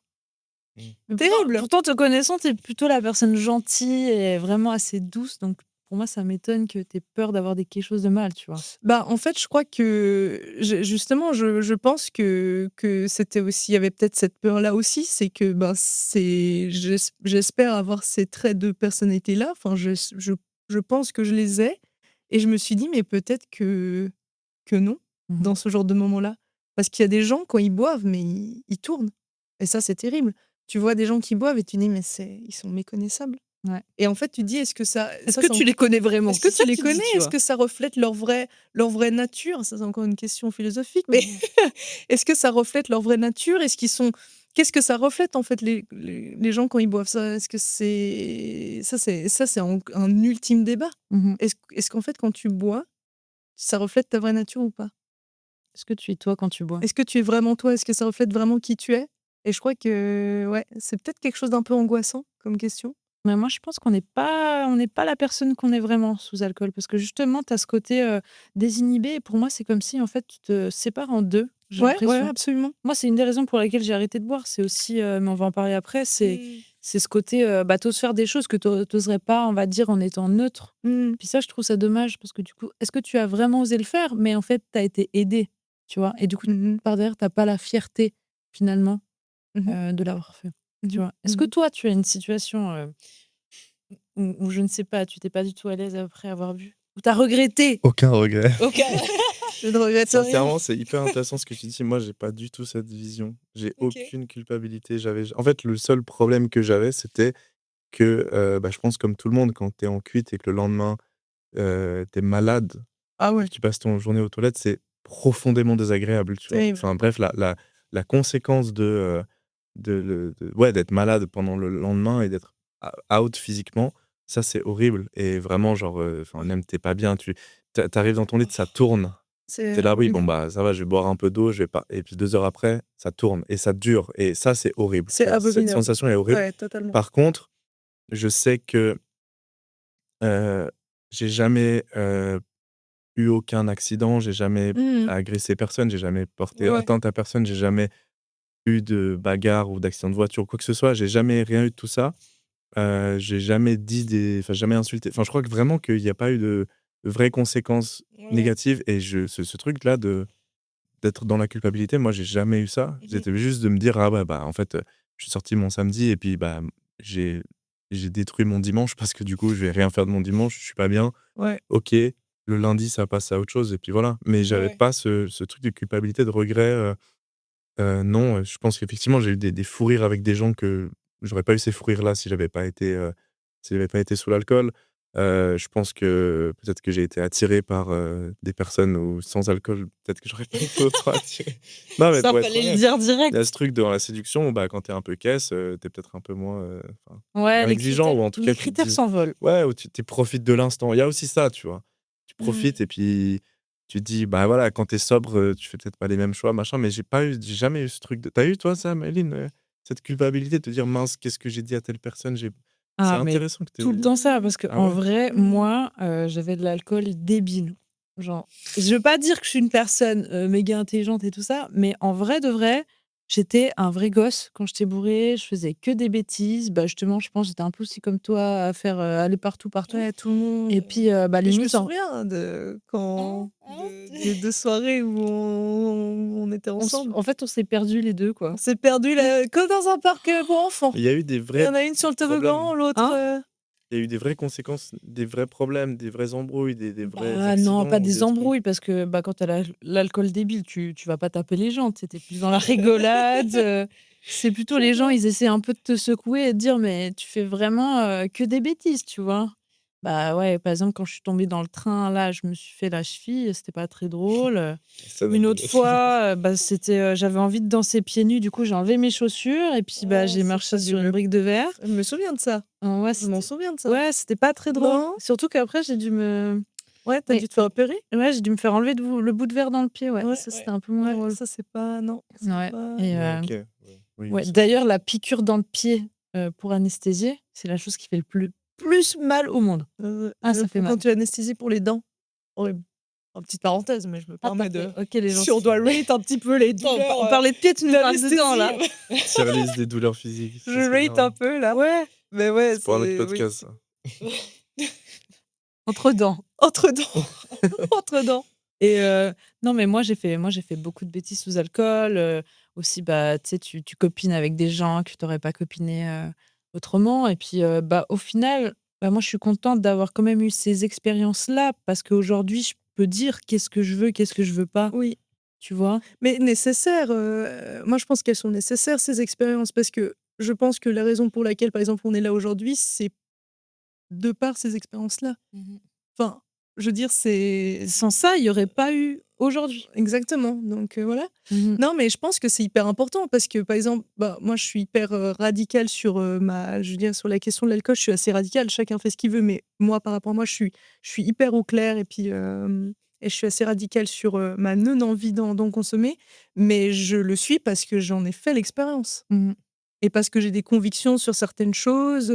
Mmh. Mais Terrible! pourtant te connaissant, tu es plutôt la personne gentille et vraiment assez douce, donc pour moi, ça m'étonne que tu aies peur d'avoir des quelque chose de mal, tu vois? Bah, en fait, je crois que justement, je pense que c'était aussi il y avait peut-être cette peur-là aussi, c'est que, ben, j'espère avoir ces traits de personnalité-là, enfin, je pense que je les ai et je me suis dit: «Mais peut-être que non, Mmh. dans ce genre de moment-là». Parce qu'il y a des gens, quand ils boivent, mais ils tournent et ça, c'est terrible. Tu vois des gens qui boivent et tu dis: «Mais ils sont méconnaissables» Ouais. et en fait, tu dis: «Est-ce que Est-ce ça, que c'est tu les connais vraiment? est-ce que C'est tu ça que les tu te dis, connais? tu Est-ce vois? que ça reflète leur vraie nature?» Ça, c'est encore une question philosophique, mais Mmh. est-ce que ça reflète leur vraie nature? Qu'est-ce que ça reflète, en fait, les gens quand ils boivent ça? Est-ce que c'est un ultime débat. Mmh. Est-ce qu'en fait, quand tu bois, ça reflète ta vraie nature ou pas? Est-ce que tu es toi quand tu bois? Est-ce que tu es vraiment toi? Est-ce que ça reflète vraiment qui tu es? Et je crois que, ouais, c'est peut-être quelque chose d'un peu angoissant comme question. Mais moi, je pense qu'on n'est pas la personne qu'on est vraiment sous alcool parce que justement, tu as ce côté, désinhibé et pour moi, c'est comme si, en fait, tu te sépares en 2. J'ai Ouais, ouais, l'impression. absolument. Moi, c'est une des raisons pour lesquelles j'ai arrêté de boire. C'est aussi, mais on va en parler après, c'est Mmh. c'est ce côté, bah, tu faire des choses que tu oserais pas, on va dire, en étant neutre. Mmh. Puis ça, je trouve ça dommage parce que du coup, est-ce que tu as vraiment osé le faire? Mais en fait, tu as été aidé, tu vois? Et du coup, Mmh mh. par derrière, tu pas la fierté, finalement, Mmh mh. de l'avoir fait, tu Mmh vois? Est-ce que mh. toi, tu as une situation, où je ne sais pas, tu t'es pas du tout à l'aise après avoir bu? Ou tu as regretté? Aucun regret. Aucun. Je ne regrette rien. Sincèrement, c'est hyper intéressant ce que tu dis. Moi, j'ai pas du tout cette vision. J'ai OK. aucune culpabilité. En fait, le seul problème que j'avais, c'était que, bah, je pense comme tout le monde, quand tu es en cuite et que le lendemain, tu es malade Ah et ouais, que tu passes ton journée aux toilettes, c'est profondément désagréable, tu vois? terrible. Enfin bref, la conséquence d'être malade pendant le lendemain et d'être out physiquement, ça, c'est horrible et vraiment genre, enfin même tu pas bien, tu arrives dans ton lit, ça tourne. Tu C'est là: «Oui, bon, horrible. bah, ça va, je vais boire un peu d'eau, je vais pas» et puis 2 heures après, ça tourne et ça dure et ça, c'est horrible, C'est tu vois? Cette abominable. sensation est horrible. Ouais, totalement. Par contre, je sais que, heu, j'ai jamais, eu aucun accident, j'ai jamais Mmh mh. agressé personne, j'ai jamais porté Ouais. atteinte à personne, j'ai jamais eu de bagarre ou d'accident de voiture ou quoi que ce soit, j'ai jamais rien eu de tout ça. J'ai jamais dit jamais insulté. Enfin, je crois que vraiment qu'il y a pas eu de vraies conséquences Ouais. négatives et ce truc-là d'être dans la culpabilité, moi, j'ai jamais eu ça. Mmh mh. C'était juste de me dire: «Ah ouais, bah, en fait, je suis sorti mon samedi et puis, bah, j'ai j'ai détruit mon dimanche parce que du coup, je vais rien faire de mon dimanche, je suis pas bien. Ouais. OK, le lundi, ça passe à autre chose» et puis voilà. Mais j'avais Ouais. pas ce truc de culpabilité, de regret, non, je pense qu'effectivement, j'ai eu des fous rires avec des gens que j'aurais pas eu ces fous rires-là si j'avais pas été sous l'alcool. Je pense que peut-être que j'ai été attiré par, des personnes où sans alcool, peut-être que j'aurais pas été autant attiré. Non, mais Ça, pour être fallait le honnête, dire il y a direct. ce truc dans la séduction où, bah, quand tu es un peu caisse, tu es peut-être un peu moins, enfin, Ouais, moins exigeant ou en tout cas les tu te critères dis s'envolent. ouais, où tu profites de l'instant. Il y a aussi ça, tu vois? Tu Mmh. profites et puis tu te dis, bah, voilà, quand tu es sobre, tu fais peut-être pas les mêmes choix, machin, mais j'ai jamais eu ce truc de tu as eu toi ça, Maëlyn, cette culpabilité de te dire: «Mince, qu'est-ce que j'ai dit à telle personne?» C'est Ah, mais intéressant que tout le tu temps ça, Mmh. parce ah qu'en ouais? vrai, Mmh. moi, j'avais de l'alcool débile. Genre, je veux pas dire que je suis une personne, méga intelligente et tout ça, mais en vrai de vrai, j'étais un vrai gosse quand j'étais bourrée, je faisais que des bêtises. Bah, justement, je pense que j'étais un peu aussi comme toi à faire, aller partout, partout Ouais, tout le monde, et puis, bah, mais je me limite en souviens de quand Hein? Hein? des 2 soirées où on était ensemble. en fait, on s'est perdus les 2 On quoi. s'est perdus là, comme dans un parc, pour enfants. Il y a eu Il y en a une sur le toboggan, problèmes. l'autre, Hein? Il y a eu des vraies conséquences, des vrais problèmes, des vraies embrouilles, des vrais Bah, non, pas accidents ou des des trucs? embrouilles parce que, bah, quand tu as l'alcool débile, tu vas pas taper les gens, tu sais, plus dans la rigolade, c'est plutôt je les gens, vois. ils essaient un peu de te secouer et de dire: «Mais tu fais vraiment, que des bêtises», tu vois? Bah, ouais, par exemple, quand je suis tombée dans le train, là, je me suis fait la cheville, c'était pas très drôle, Ça Une autre n'anecdote. fois, bah, c'était, j'avais envie de danser pieds nus, du coup, j'ai enlevé mes chaussures et puis, bah, Oh, j'ai c'est marché sur une fabuleux. brique de verre. Je me souviens de ça. Ouais, Je m'en souviens de ça. c'était pas très drôle. Non? Surtout qu'après, j'ai dû me Ouais, tu as oui. dû te faire opérer? Ouais, j'ai dû me faire enlever le bout de verre dans le pied, ouais. Ouais, Ça, ouais, c'était un peu moins ouais, drôle. ça c'est pas non, c'est Ouais pas et Ouais, OK. Ouais. Oui, ouais, ça d'ailleurs, la piqûre dans le pied, pour anesthésier, c'est la chose qui fait le plus mal au monde. Ah, ça fait mal. quand tu anesthésies pour les dents, horrible. En petite parenthèse, mais je me Ah, tu permets de fait OK, les gens si on doit rate un petit peu les attends, douleurs, on parlait de pied, tu nous parles de dents, là. d'anesthésie, tier list des douleurs physiques, je ça serait rate bien, un hein. peu là. Ouais, Mais ouais, C'est pour un autre c'est oui. podcast, ça. entre dents. Entre dents, entre dents. Et non, mais moi j'ai fait beaucoup de bêtises sous alcool, aussi, bah, tu sais, tu copines avec des gens que tu aurais pas copiné, autrement et puis, bah, au final, bah, moi je suis contente d'avoir quand même eu ces expériences-là parce qu'aujourd'hui je peux dire qu'est-ce que je veux, qu'est-ce que je veux pas, Oui, tu vois? mais nécessaires, moi je pense qu'elles sont nécessaires ces expériences parce que je pense que la raison pour laquelle, par exemple, on est là aujourd'hui, c'est de par ces expériences-là. Mmh. Enfin, je veux dire, c'est Sans ça, il y aurait pas eu aujourd'hui. exactement, donc voilà. Mmh. Non, mais je pense que c'est hyper important parce que, par exemple, bah, moi, je suis hyper, radicale sur, ma je veux dire, sur la question de l'alcool, je suis assez radicale. Chacun fait ce qu'il veut, mais moi, par rapport à moi, je suis hyper au clair et puis, et je suis assez radicale sur, ma non envie d'en consommer, mais je le suis parce que j'en ai fait l'expérience. Mmh. et parce que j'ai des convictions sur certaines choses,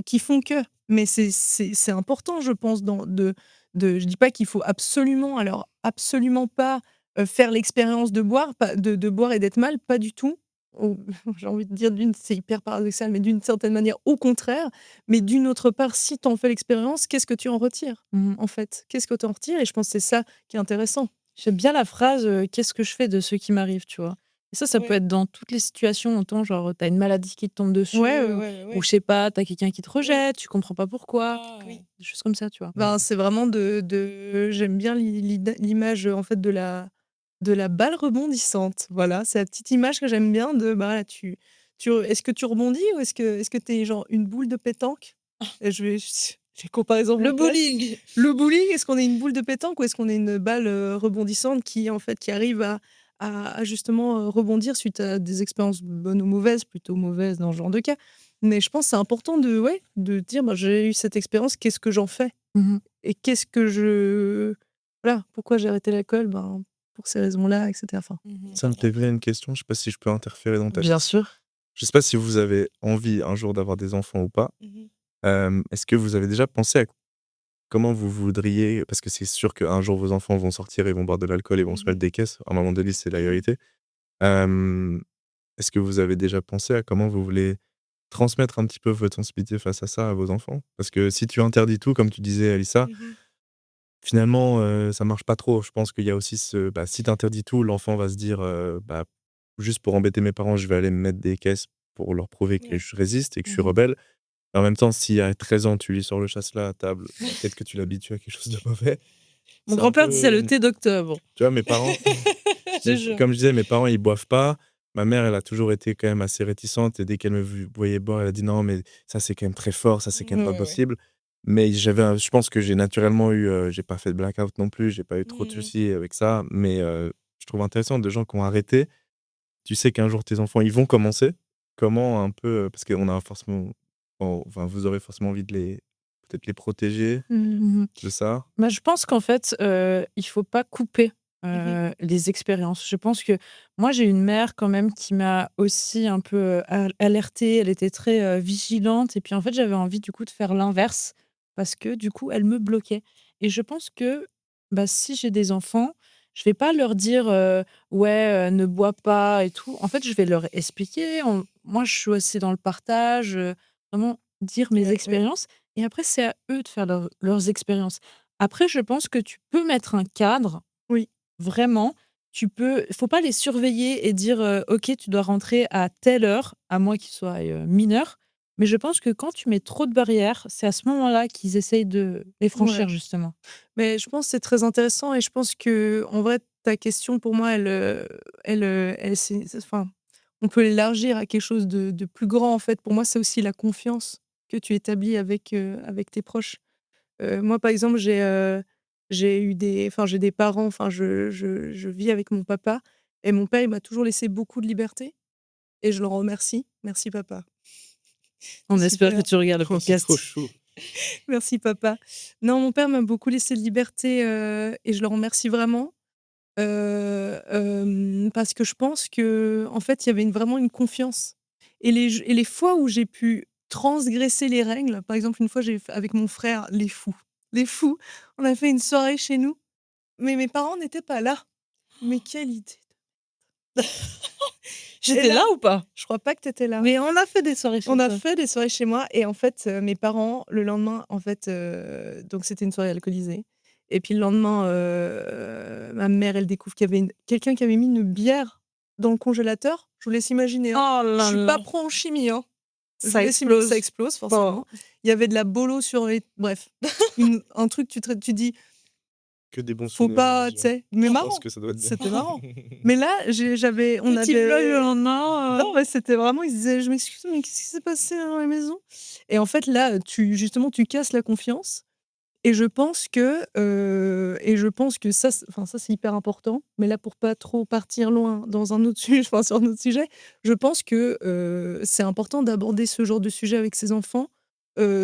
qui font que. Mais c'est important, je pense, je dis pas qu'il faut absolument, alors absolument pas, faire l'expérience de boire, pas de boire et d'être mal, pas du tout. Au j'ai envie de dire c'est hyper paradoxal, mais d'une certaine manière, au contraire. Mais d'une autre part, si tu en fais l'expérience, qu'est-ce que tu en retires, Mmh. en fait? Qu'est-ce que tu en retires? Et je pense que c'est ça qui est intéressant. J'aime bien la phrase, «Qu'est-ce que je fais de ce qui m'arrive?» tu vois? Et ça peut Ouais. être dans toutes les situations, autant genre, tu as une maladie qui te tombe dessus Ouais, ouais, ouais, ou ouais. je sais pas, tu as quelqu'un qui te Oui, rejette, tu comprends pas pourquoi, oui. des choses comme ça, tu vois? Ben, c'est vraiment j'aime bien l'image, en fait, de la balle rebondissante. Voilà, c'est la petite image que j'aime bien bah, voilà, est-ce que tu rebondis ou est-ce que tu es genre une boule de pétanque? Et j'ai comparaison Le vous plaît. bowling! Le bowling, est-ce qu'on est une boule de pétanque ou est-ce qu'on est une balle, rebondissante en fait, qui arrive à justement, rebondir suite à des expériences bonnes ou mauvaises, plutôt mauvaises dans ce genre de cas. Mais je pense que c'est important de dire: «Bah, j'ai eu cette expérience, qu'est-ce que j'en fais?» Mmh. Et voilà, pourquoi j'ai arrêté l'alcool? Ben, pour ces raisons-là, et cetera. Enfin, Mmh. Ça me fait venir une question, je sais pas si je peux interférer dans ta vie. Bien sûr. Je sais pas si vous avez envie un jour d'avoir des enfants ou pas. Mmh. Est-ce que vous avez déjà pensé à comment vous voudriez parce que c'est sûr qu'un jour vos enfants vont sortir, ils vont boire de l'alcool, ils vont se Mmh. mettre des caisses. À un moment donné, c'est la Mmh. vérité. Hem, est-ce que vous avez déjà pensé à comment vous voulez transmettre un petit peu votre sensibilité face à ça à vos enfants? Parce que si tu interdis tout, comme tu disais, Alissa, Mmh. finalement, ça marche pas trop. Je pense qu'il y a aussi si tu interdis tout, l'enfant va se dire, «Bah, juste pour embêter mes parents, je vais aller me mettre des caisses pour leur prouver que Ouais. je résiste et que je suis Mmh. rebelle». Et en même temps, si à 13 ans, tu lui sors le chasse-là à table, bah, peut-être que tu l'habitues à quelque chose de mauvais. Mon C'est un grand-père disait peu, le thé d'octobre. tu vois, mes parents Je te jure. comme je disais, mes parents, ils boivent pas. Ma mère, elle a toujours été quand même assez réticente et dès qu'elle me voyait boire, elle a dit: «Non, mais ça, c'est quand même très fort, ça, c'est quand Ouais, même pas ouais, ouais. possible». Mais je pense que j'ai naturellement eu, j'ai pas fait de blackout non plus, j'ai pas eu trop de Mmh. soucis avec ça, mais je trouve intéressant de gens qui ont arrêté. Tu sais qu'un jour tes enfants, ils vont commencer. Comment un peu, parce qu'on a forcément enfin, vous aurez forcément envie de peut-être les protéger Mmh. Mmh. de ça? Bah, je pense qu'en fait, il faut pas couper, Mmh. les expériences. Je pense que moi, j'ai une mère quand même qui m'a aussi un peu, alertée. Elle était très, vigilante et puis, en fait, j'avais envie du coup de faire l'inverse parce que du coup, elle me bloquait et je pense que, bah, si j'ai des enfants, je vais pas leur dire, «Ouais, ne bois pas» et tout. En fait, je vais leur expliquer. Moi, je suis aussi dans le partage, vraiment dire mes Ouais, ouais. expériences et après, c'est à eux de faire leurs expériences. Après, je pense que tu peux mettre un cadre, Oui. vraiment. Faut pas les surveiller et dire, «OK, tu dois rentrer à telle heure», à moins qu'ils soient, mineurs. Mais je pense que quand tu mets trop de barrières, c'est à ce moment-là qu'ils essayent de les Ouais. franchir, justement. Mais je pense que c'est très intéressant et je pense que en vrai, ta question pour moi, enfin, on peut l'élargir à quelque chose de plus grand, en fait. Pour moi, c'est aussi la confiance que tu établis avec tes proches. Moi, par exemple, j'ai des parents, enfin, je vis avec mon papa et mon père, il m'a toujours laissé beaucoup de liberté et je le remercie. Merci papa. On C'est espère que super. tu regardes le Oh, c'est trop podcast. chou. Merci papa. Non, mon père m'a beaucoup laissé de liberté, et je le remercie vraiment. Parce que je pense que en fait, il y avait vraiment une confiance et les fois où j'ai pu transgresser les règles, par exemple, une fois, j'ai fait avec mon frère les fous, on a fait une soirée chez nous, mais mes parents n'étaient pas là. Mais quelle idée! Et J'étais là, là ou pas? je crois pas que tu étais là. Mais on a fait des soirées chez On a toi. fait des soirées chez moi et en fait, mes parents, le lendemain, en fait, donc c'était une soirée alcoolisée et puis le lendemain, ma mère, elle découvre qu'il y avait quelqu'un qui avait mis une bière dans le congélateur. Je vous laisse imaginer, hein. Oh Je là suis pas là, pro en chimie, hein. Je vous ça laisse ça explose. explose Bon. forcément. Il y avait de la bolo sur les bref, un truc tu dis: Que des bons «Faut souvenirs, pas», tu j'imagine. sais? Mais Je pense marrant, que ça doit être bien. c'était marrant. Mais là, on Petit vlog le avait lendemain, non, mais c'était vraiment ils se disaient: «Je m'excuse, mais qu'est-ce qui s'est passé dans la maison?» Et en fait, là, tu casses la confiance et je pense que ça, enfin, ça, c'est hyper important. Mais là, pour pas trop partir loin dans un autre sujet, enfin, sur un autre sujet, je pense que, c'est important d'aborder ce genre de sujet avec ses enfants,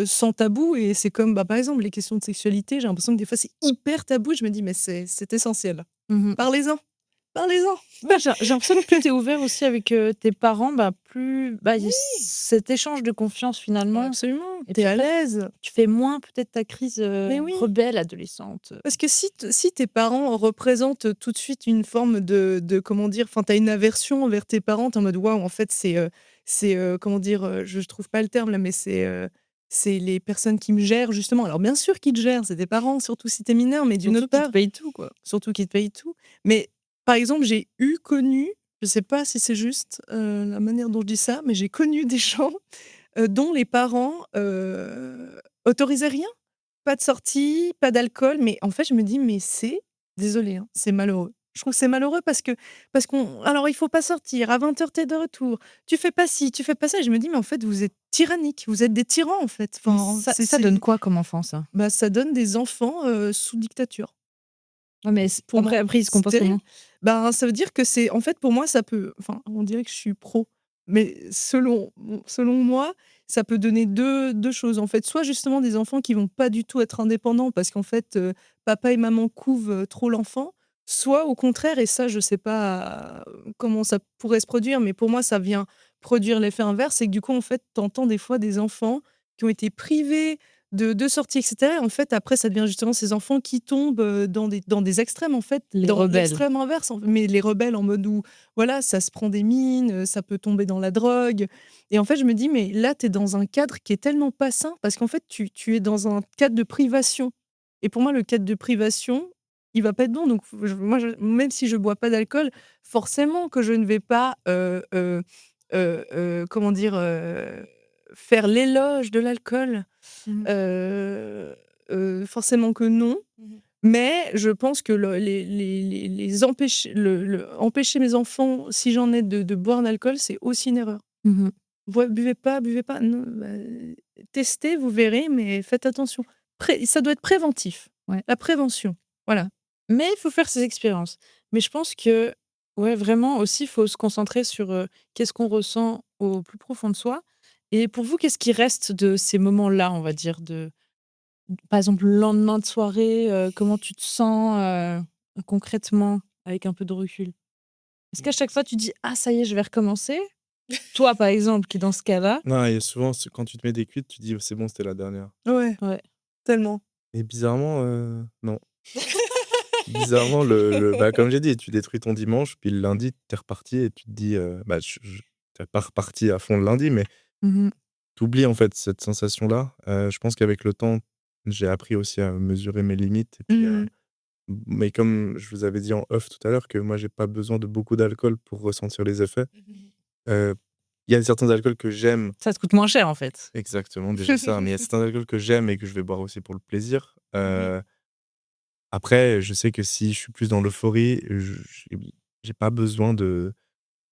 sans tabou et c'est comme, bah, par exemple, les questions de sexualité, j'ai l'impression que des fois, c'est hyper tabou. Je me dis: «Mais c'est essentiel. Mmh. Parlez-en». Parlez-en! Ouais, j'ai l'impression que plus tu es ouvert aussi avec, tes parents, bah, plus, bah, il y a Oui! cet échange de confiance finalement Absolument, et tu es puis à peut-être l'aise. tu fais moins peut-être ta crise, Mais oui! rebelle adolescente. Parce que si tes parents représentent tout de suite une forme de comment dire? Enfin, tu as une aversion envers tes parents, tu es en mode: «Waouh, en fait, comment dire? Je trouve pas le terme là, mais c'est les personnes qui me gèrent justement». Alors bien sûr qu'ils te gèrent, c'est tes parents, surtout si tu es mineur, mais d'une Surtout autre qu'ils te part, payent tout, quoi. surtout qu'ils te payent tout. Mais par exemple, j'ai connu, je sais pas si c'est juste, la manière dont je dis ça, mais j'ai connu des gens, dont les parents, autorisaient rien. Pas de sortie, pas d'alcool, mais en fait, je me dis: «Mais c'est désolée, hein, c'est malheureux». Je trouve que c'est malheureux parce qu'on alors il faut pas sortir, à 20h tu es de retour, tu fais pas ci, tu fais pas ça et je me dis: «Mais en fait, vous êtes tyranniques, vous êtes des tyrans, en fait». Mais Enfin, ça donne quoi comme enfant ça? bah, ça donne des enfants, sous dictature, Ouais, mais c pour moi. après ils se C'est comportent terrible. comment? Ben, ça veut dire que c'est en fait, pour moi, ça peut enfin, on dirait que je suis pro, mais selon moi, ça peut donner deux choses, en fait. Soit justement des enfants qui vont pas du tout être indépendants parce qu'en fait, papa et maman couvent, trop l'enfant. Soit au contraire et ça, je sais pas, comment ça pourrait se produire, mais pour moi, ça vient produire l'effet inverse. C'est que du coup, en fait, tu entends des fois des enfants qui ont été privés de sorties et cetera et en fait, après, ça devient justement ces enfants qui tombent, dans des extrêmes, en fait, Les dans rebelles. l'extrême inverse, mais les rebelles en mode où, voilà, ça se prend des mines, ça peut tomber dans la drogue et en fait, je me dis: «Mais là, tu es dans un cadre qui est tellement pas sain» parce qu'en fait, tu es dans un cadre de privation et pour moi, le cadre de privation, il va pas être bon donc moi, même si je bois pas d'alcool, forcément que je ne vais pas, comment dire? Faire l'éloge de l'alcool. Mmh mh. Heu forcément que non, Mmh. mais je pense que les empêcher empêcher mes enfants, si j'en ai, de boire d'alcool, c'est aussi une erreur. Mmh. Buvez pas, non, bah, testez, vous verrez, mais faites attention. Ça doit être préventif. Ouais. La prévention, voilà. Mais il faut faire ses expériences. Mais je pense que, ouais, vraiment aussi, il faut se concentrer sur, qu'est-ce qu'on ressent au plus profond de soi et pour vous, qu'est-ce qui reste de ces moments-là, on va dire, par exemple, le lendemain de soirée, comment tu te sens, concrètement, avec un peu de recul? Est-ce qu'à chaque fois tu dis: «Ah ça y est, je vais recommencer»? Toi, par exemple, qui est dans ce cas-là. Non, et souvent, quand tu te mets des cuites, tu dis: «C'est bon, c'était la dernière». Ouais, Ouais. tellement. Et bizarrement, non. Bizarrement, bah, comme j'ai dit, tu détruis ton dimanche, puis le lundi, tu es reparti et tu te dis, bah, je tu pas reparti à fond le lundi, mais Mmh. tu oublies, en fait, cette sensation-là. Je pense qu'avec le temps, j'ai appris aussi à mesurer mes limites et puis Mmh. mais comme je vous avais dit en off tout à l'heure que moi, j'ai pas besoin de beaucoup d'alcool pour ressentir les effets. Mmh. Heu, il y a certains alcools que j'aime. Ça te coûte moins cher, en fait. Exactement, déjà ça, mais il y a certains alcools que j'aime et que je vais boire aussi pour le plaisir. Mmh. Après, je sais que si je suis plus dans l'euphorie, j'ai pas besoin de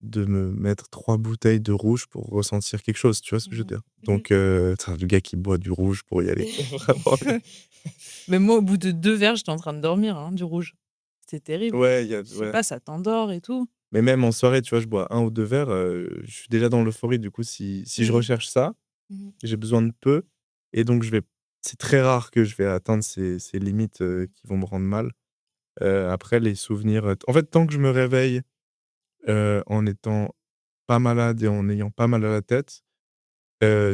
me mettre 3 bouteilles de rouge pour ressentir quelque chose, tu vois ce que je veux Mmh. dire? Mmh. Donc le gars qui boit du rouge pour y aller, vraiment. Mais moi, au bout de 2 verres, j'étais en train de dormir, hein, du rouge. C'est terrible. Ouais, Je sais ouais, pas, ça t'endort et tout. mais même en soirée, tu vois, je bois un ou 2 verres, je suis déjà dans l'euphorie. Du coup, si je Mmh. recherche ça, Mmh. j'ai besoin de peu et donc c'est très rare que je vais atteindre ces limites, qui vont me rendre mal. Après les souvenirs, en fait, tant que je me réveille, en étant pas malade et en ayant pas mal à la tête,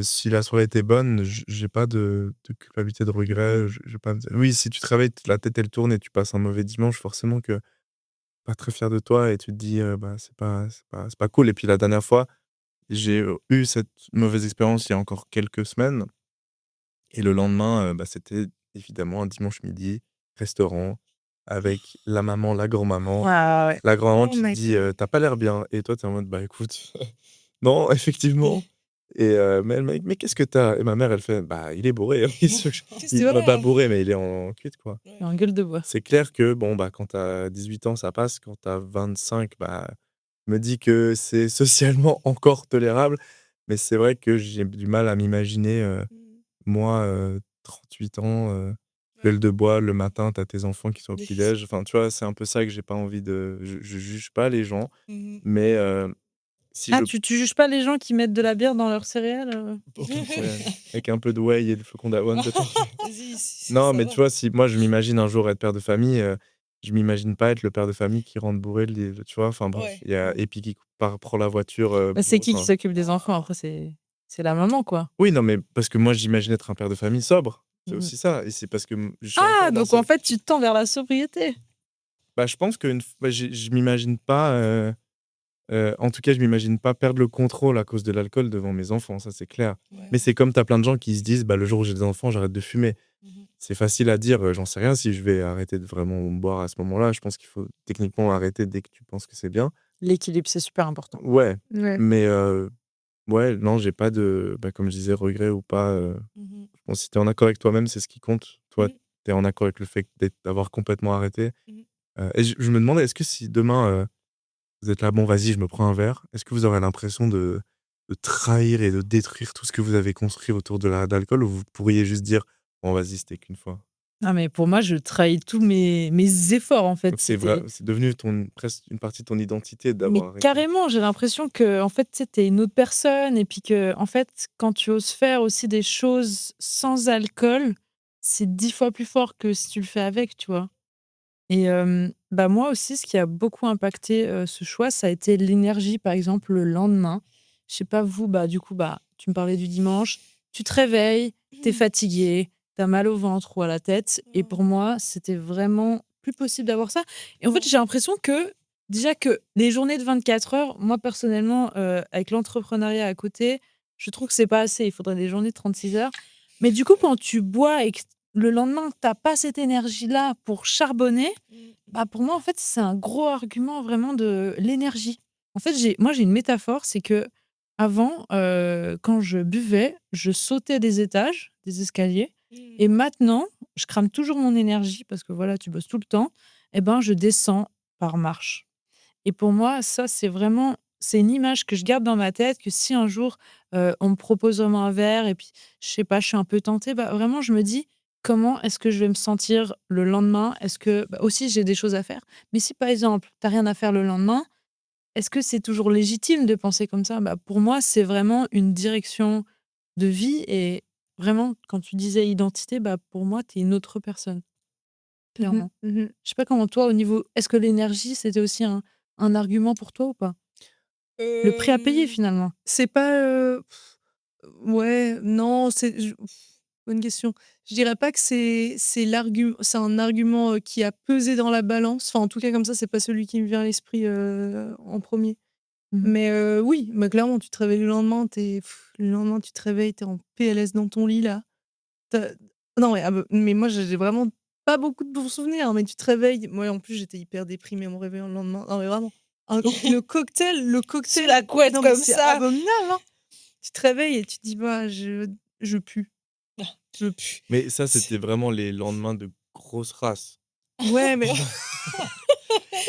si la soirée était bonne, j'ai pas de culpabilité, de regret, je vais pas me dire oui, si tu te réveilles, la tête elle tourne et tu passes un mauvais dimanche, forcément que pas très fier de toi et tu te dis, bah, c'est pas cool. Et puis la dernière fois, j'ai, eu cette mauvaise expérience il y a encore quelques semaines et le lendemain, bah, c'était évidemment un dimanche midi, restaurant, avec la maman, la grand-maman. Ouais, ouais, ouais. La grand-maman Oh qui te my dit: god. «Tu pas l'air bien» et toi, tu es en mode: «Bah, écoute, non, effectivement». Et mais elle m'a dit: «Mais qu'est-ce que t'as?» Et ma mère, elle fait: «Bah, il est bourré, hein, qu'est-ce que Qu'est-ce que tu il vas bah, pas faire? bourré, mais il est en cuite, quoi». Et en gueule de bois. C'est clair que bon, bah, quand tu as 18 ans, ça passe, quand tu as 25, bah, je me dis que c'est socialement encore tolérable, mais c'est vrai que j'ai du mal à m'imaginer, Mmh. moi, 38 ans, gueule de bois, le matin, tu as tes enfants qui sont au petit-déj. Enfin, tu vois, c'est un peu ça que j'ai pas envie de je juge pas les gens, Mmh mh. mais si Ah, je tu juges pas les gens qui mettent de la bière dans leurs céréales, aucun problème, avec un peu de whey et de flocons d'avoine dedans. Vas-y, si Non, ça mais va. tu vois, si moi je m'imagine un jour être père de famille, je m'imagine pas être le père de famille qui rentre bourré, tu vois? Enfin bref, Ouais. il y a et puis qui prend la voiture, Bah, c'est bourré, qui enfin s'occupe des enfants? Après, c'est la maman, quoi. oui, non, mais parce que moi, j'imagine être un père de famille sobre. C'est Mmh. aussi ça et c'est parce que, je suis Ah! encore dans Donc en cette fait, tu tends vers la sobriété? bah, je pense qu'une f bah, je m'imagine pas, en tout cas, je m'imagine pas perdre le contrôle à cause de l'alcool devant mes enfants, ça, c'est clair. Ouais. Mais c'est comme tu as plein de gens qui se disent: «Bah, le jour où j'ai des enfants, j'arrête de fumer». Mmh. C'est facile à dire, j'en sais rien si je vais arrêter de vraiment boire à ce moment-là. Je pense qu'il faut techniquement arrêter dès que tu penses que c'est bien. L'équilibre, c'est super important. Ouais, Ouais. mais ouais, non, j'ai pas de bah, comme je disais, regret ou pas, Mmh. je pense que si tu es en accord avec toi-même, c'est ce qui compte. Toi, Mmh. tu es en accord avec le fait d'avoir complètement arrêté. Mmh. Et je me demandais, est-ce que si demain, vous êtes là: «Bon, vas-y, je me prends un verre», est-ce que vous aurez l'impression de trahir et de détruire tout ce que vous avez construit autour de l'alcool ou vous pourriez juste dire: «Bon, vas-y, c'était qu'une fois»? Ah mais pour moi, je trahis tous mes efforts, en fait. Donc c'est devenu presque une partie de ton identité Mais d'avoir arrêté. carrément, j'ai l'impression que en fait, tu sais, tu une autre personne et puis que en fait, quand tu oses faire aussi des choses sans alcool, c'est 10 fois plus fort que si tu le fais avec, tu vois? Et bah, moi aussi, ce qui a beaucoup impacté, ce choix, ça a été l'énergie, par exemple, le lendemain. Je sais pas vous, bah, du coup, bah, tu me parlais du dimanche, tu te réveilles, tu es fatigué, tu as mal au ventre ou à la tête et pour moi, c'était vraiment plus possible d'avoir ça et en fait, j'ai l'impression que, déjà que les journées de 24 heures, moi, personnellement, avec l'entrepreneuriat à côté, je trouve que c'est pas assez. Il faudrait des journées de 36 heures. Mais du coup, quand tu bois et que le lendemain, tu as pas cette énergie-là pour charbonner, Mmh. bah, pour moi, en fait, c'est un gros argument vraiment de l'énergie. En fait, j'ai une métaphore, c'est que avant, quand je buvais, je sautais des étages, des escaliers Mmh. et maintenant, je crame toujours mon énergie parce que voilà, tu bosses tout le temps et ben, je descends par marche et pour moi, ça, c'est une image que je garde dans ma tête que si un jour, on me propose vraiment un verre et puis, je sais pas, je suis un peu tentée, bah, vraiment, je me dis: «Comment est-ce que je vais me sentir le lendemain?» Est-ce que bah, aussi, j'ai des choses à faire. Mais si, par exemple, tu as rien à faire le lendemain, est-ce que c'est toujours légitime de penser comme ça? Bah, pour moi, c'est vraiment une direction de vie et vraiment, quand tu disais identité, bah, pour moi, tu es une autre personne, Mmh. clairement. Mmh. Je sais pas comment toi, au niveau est-ce que l'énergie, c'était aussi un argument pour toi ou pas? Le prix à payer Hem, finalement. c'est pas, ouais, non, bonne question. Je dirais pas que c'est un argument, qui a pesé dans la balance. Enfin, en tout cas, comme ça, c'est pas celui qui me vient à l'esprit, en premier. Mmh. Mais oui, mais clairement, tu te réveilles le lendemain, tu te réveilles, tu es en PLS dans ton lit là. Tu Non, mais moi, j'ai vraiment pas beaucoup de bons souvenirs, mais tu te réveilles moi, en plus, j'étais hyper déprimée en me réveillant le lendemain. Non, mais vraiment, le Sous cocktail la couette non, mais comme c'est ça. abominable, hein! Tu te réveilles et tu te dis: «Bah, je pue, je pue». Mais ça, c'était vraiment les lendemains de grosses races. Ouais, mais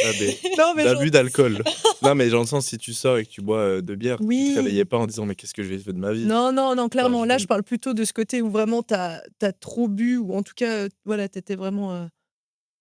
Ah beh, non, mais genre d'abus d'alcool. Non, mais dans le sens, si tu sors et que tu bois, 2 bières, tu te réveillais oui. pas en disant: «Mais qu'est-ce que j'ai fait de ma vie?» Non, non, non, Enfin, clairement, je là, veux je parle plutôt de ce côté où vraiment tu as trop bu ou en tout cas, voilà, tu étais vraiment,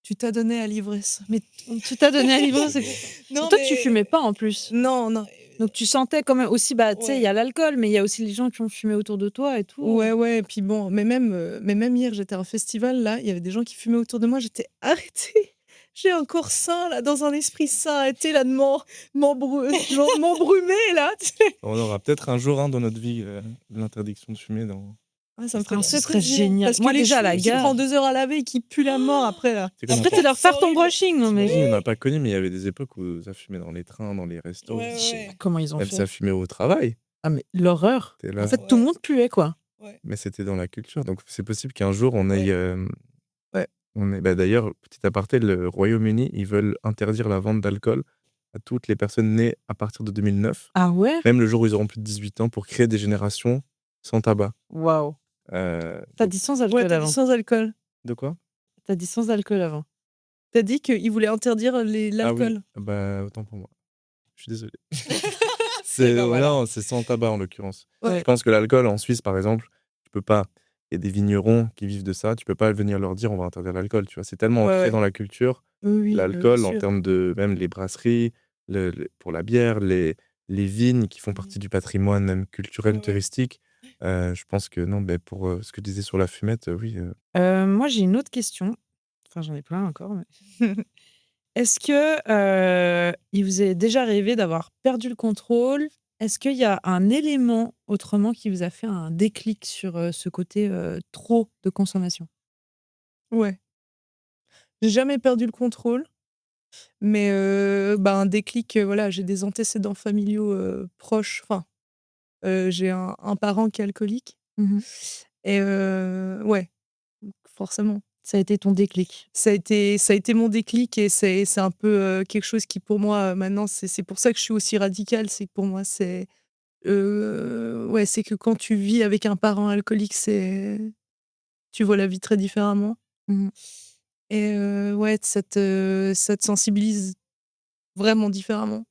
tu t'as donné à l'ivresse. Mais tu t'as donné à livrer, c'est c'est beau ça. et Non, toi tu mais fumais pas en plus? non, non, Donc tu sentais quand même aussi, bah, tu sais, il y ouais. a l'alcool, mais il y a aussi les gens qui ont fumé autour de toi et tout. Ouais, ouais, et puis bon, mais même hier, j'étais à un festival, là, il y avait des gens qui fumaient autour de moi, j'étais: «Arrêtez! J'ai un corps sain, là, dans un esprit sain, arrêtez là de genre de m'embrumer, là!» tu sais? On aura peut-être un jour, hein, dans notre vie, l'interdiction de fumer dans Ah, ça me ferait Putain, ce très serait plaisir génial. parce que Moi les déjà à la cheveux qui gare prend 2 heures à laver et qui puent la mort après, là. tu sais qu'on n'a après pas tu leur C'est faire ton horrible. brushing, non mais nous, on n'a pas connu, mais il y avait des époques où ça fumait dans les trains, dans les Ouais, restos, je sais pas ouais, comment ils ont même fait. ça fumait au travail. Ah mais l'horreur. Tu En là, fait, tout le ouais, monde puait, quoi. ouais, mais c'était dans la culture, donc c'est possible qu'un jour on aille, ouais, ouais. bah, d'ailleurs, petit aparté, le Royaume-Uni, ils veulent interdire la vente d'alcool à toutes les personnes nées à partir de 2009, Ah ouais? même le jour où ils auront plus de 18 ans pour créer des générations sans tabac. Waouh. Tu Donc dit sans Ouais, alcool tu dit avant. sans alcool. de quoi? Tu dit sans alcool avant. Tu as dit qu'ils voulaient interdire Ah oui, l'alcool. bah, autant pour moi. Je suis désolé. Et C'est ben ouais, voilà. non, c'est sans tabac en l'occurrence. Je Ouais. pense que l'alcool en Suisse, par exemple, tu peux pas. Il y a des vignerons qui vivent de ça, tu peux pas venir leur dire: «On va interdire l'alcool», tu vois? C'est tellement Ouais, ancré ouais. dans la culture, Oui, oui, bah, bien l'alcool en sûr. termes de même les brasseries, pour la bière, les vignes qui font Mmh. partie du patrimoine même culturel, Ouais, ouais. touristique. Je pense que non, beh, pour, ce que tu disais sur la fumette, oui, Moi, j'ai une autre question. Enfin, j'en ai plein encore, mais est-ce que, il vous est déjà arrivé d'avoir perdu le contrôle? Est-ce qu'il y a un élément autrement qui vous a fait un déclic sur, ce côté, trop de consommation? Ouais, j'ai jamais perdu le contrôle, mais bah, un déclic, voilà, j'ai des antécédents familiaux, proches, enfin, j'ai un parent qui est alcoolique Mmh. et ouais, forcément. Ça a été ton déclic? Ça a été mon déclic et c'est un peu, quelque chose qui pour moi, maintenant c'est pour ça que je suis aussi radicale, c'est que pour moi c'est, ouais, c'est que quand tu vis avec un parent alcoolique, tu vois la vie très différemment Mmh. et ouais, ça te sensibilise vraiment différemment.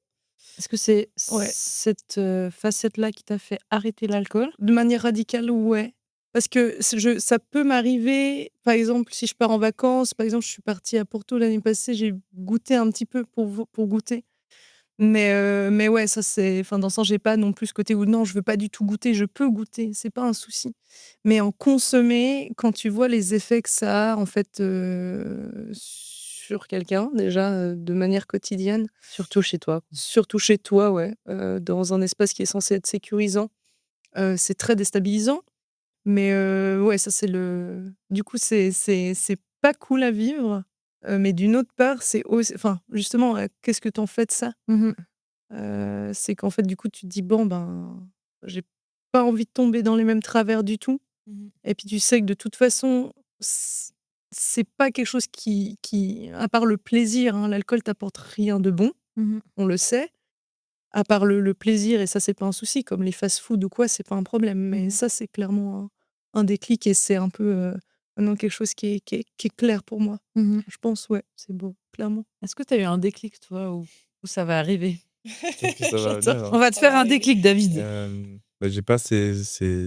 Est-ce que c'est Ouais, cette, facette-là qui t'a fait arrêter l'alcool? de manière radicale, ouais. Parce que ça peut m'arriver, par exemple, si je pars en vacances, par exemple, je suis partie à Porto l'année passée, j'ai goûté un petit peu pour goûter. Mais ouais, ça c'est enfin, dans le sens, j'ai pas non plus ce côté où non, je veux pas du tout goûter, je peux goûter, c'est pas un souci. Mais en consommer, quand tu vois les effets que ça a, en fait, sur quelqu'un, déjà, de manière quotidienne, Surtout chez toi, quoi. surtout chez toi, ouais, dans un espace qui est censé être sécurisant, c'est très déstabilisant. Mais ouais, ça c'est du coup, c'est pas cool à vivre, mais d'une autre part, c'est auss enfin, justement, qu'est-ce que tu en fais de ça? Mmh. C'est qu'en fait, du coup, tu te dis: «Bon, ben, j'ai pas envie de tomber dans les mêmes travers du tout» Mmh. et puis tu sais que de toute façon, c'est pas quelque chose qui à part le plaisir, hein, l'alcool t'apporte rien de bon, Mmh. on le sait. À part le plaisir et ça, c'est pas un souci, comme les fast-food ou quoi, c'est pas un problème. Mais Mmh. ça, c'est clairement un déclic et c'est un peu, maintenant quelque chose qui est clair pour moi. Mmh. Je pense, ouais, c'est beau, clairement. Est-ce que tu as eu un déclic toi ou ça va arriver? Peut-être que ça va venir, J'adore, On hein. va te ça faire va un arriver. déclic, David. Bah, j'ai pas ces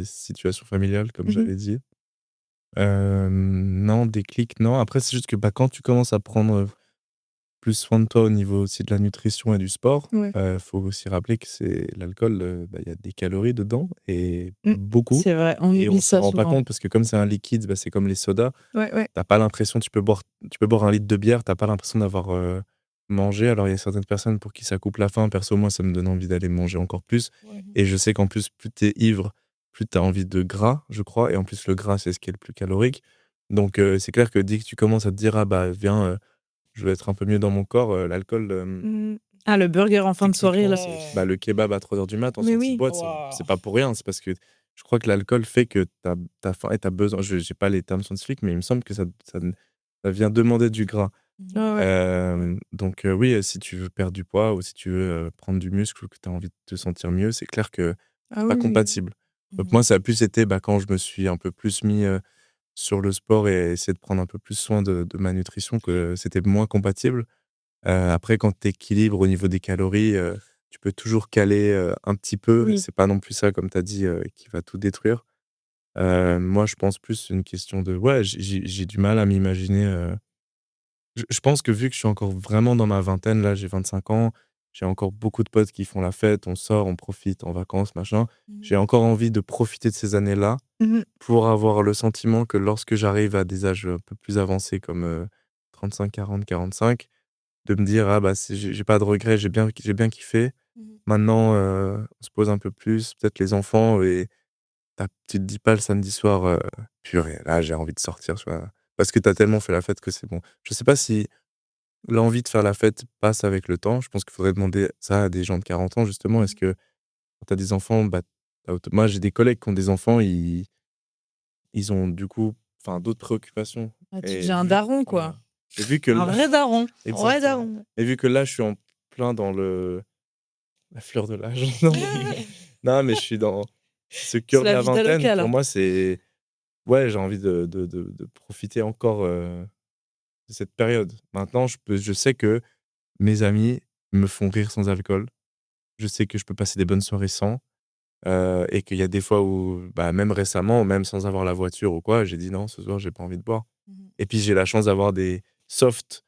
situations familiales comme Mmh. j'avais dit. Non, déclic, non. Après, c'est juste que, bah, quand tu commences à prendre, plus soin de toi au niveau aussi de la nutrition et du sport, Ouais. faut aussi rappeler que c'est l'alcool, bah, il y a des calories dedans et Mmh. beaucoup C'est vrai, on et on oublie s'en ça rend pas souvent. compte parce que comme c'est un liquide, bah, c'est comme les sodas. Ouais, ouais. Tu as pas l'impression tu peux boire 1 litre de bière, tu as pas l'impression d'avoir, mangé. Alors il y a certaines personnes pour qui ça coupe la faim. Perso, moi, ça me donne envie d'aller manger encore plus Ouais. Mmh. et je sais qu'en plus, plus tu es ivre, plus tu as envie de gras, je crois et en plus, le gras, c'est ce qui est le plus calorique. Donc c'est clair que dès que tu commences à te dire: «Ah bah, viens, je veux être un peu mieux dans mon corps», l'alcool, Mmh. Ah, le burger en fin de soirée techniquement, là. c'est bah, le kebab à 3 heures du mat en Mais sortie de oui. boîte, c'est Waouh! pas pour rien. C'est parce que je crois que l'alcool fait que tu as faim et tu as besoin je j'ai pas les termes scientifiques, mais il me semble que ça vient demander du gras. Mmh. Ouais, ouais. Donc oui, si tu veux perdre du poids ou si tu veux, prendre du muscle ou que tu as envie de te sentir mieux, c'est clair que Ah pas oui, oui. compatible. Donc Mmh. moi, ça a plus été, bah, quand je me suis un peu plus mis, sur le sport et essayer de prendre un peu plus soin de ma nutrition que c'était moins compatible. Après quand tu équilibres au niveau des calories, tu peux toujours caler, un petit peu. Oui. C'est pas non plus ça, comme tu as dit, qui va tout détruire. Moi, je pense plus c'est une question de ouais, j'ai du mal à m'imaginer, je pense que vu que je suis encore vraiment dans ma vingtaine, là, j'ai 25 ans, j'ai encore beaucoup de potes qui font la fête, on sort, on profite en vacances, machin. Mmh. J'ai encore envie de profiter de ces années-là Mmh. pour avoir le sentiment que lorsque j'arrive à des âges un peu plus avancés comme, 35-40-45, de me dire: «Ah bah, j'ai pas de regrets, j'ai bien kiffé. Mmh. Maintenant, on se pose un peu plus, peut-être les enfants» et tu te dis pas le samedi soir, «Purée, là, j'ai envie de sortir», tu vois? Parce que tu as tellement fait la fête que c'est bon. Je sais pas si l'envie de faire la fête passe avec le temps. Je pense qu'il faudrait demander ça à des gens de 40 ans justement. Est-ce Mmh. que quand tu as des enfants, bah, moi j'ai des collègues qui ont des enfants, ils ont du coup, enfin d'autres préoccupations Ah, tu et deviens un daron, voilà quoi. et vu que Un là vrai daron. Ouais, exactement daron. et vu que là je suis en plein dans la fleur de l'âge. Non mais non mais je suis dans ce C'est cœur de la la vita vingtaine. locale, Pour hein. moi, c'est ouais, j'ai envie de profiter encore, de cette période. Maintenant, je sais que mes amis me font rire sans alcool. Je sais que je peux passer des bonnes soirées sans, et qu'il y a des fois où, bah, même récemment, même sans avoir la voiture ou quoi, j'ai dit: «Non, ce soir, j'ai pas envie de boire» Mmh. et puis j'ai la chance d'avoir des softs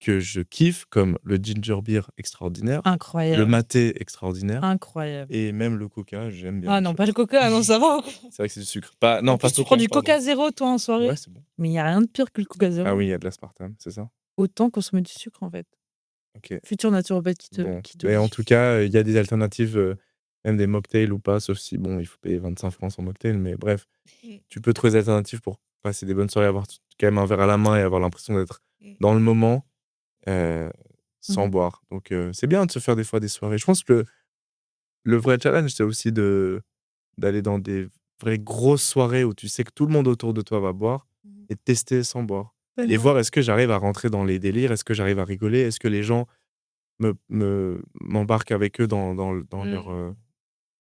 que je kiffe, comme le ginger beer extraordinaire, le Incroyable, maté extraordinaire incroyable. et même le coca, j'aime bien Ah aussi. non, pas le coca, non, ça va. C'est vrai que c'est du sucre. Pas En non, pas plus, tu prends coca, du pardon. Coca Zéro, toi, en Ouais, soirée. c'est bon. Mais il y a rien de pire que le Coca Ah Zéro. oui, il y a de l'aspartame, c'est ça? Autant consommer du sucre, en fait. OK. Futur naturopathe Bon, qui te mais en dit. tout cas, il y a des alternatives, même des mocktails ou pas, sauf si bon, il faut payer 25 francs son mocktail, mais bref, Mmh. tu peux trouver des alternatives pour passer des bonnes soirées, avoir quand même un verre à la main et avoir l'impression d'être Mmh. dans le moment, heu, sans Mmh. boire. Donc c'est bien de se faire des fois des soirées. Je pense que le vrai challenge, c'est aussi d'aller dans des vraies grosses soirées où tu sais que tout le monde autour de toi va boire Mmh. et de tester sans boire et Tellement. voir est-ce que j'arrive à rentrer dans les délires? Est-ce que j'arrive à rigoler? Est-ce que les gens m'embarquent avec eux Mmh.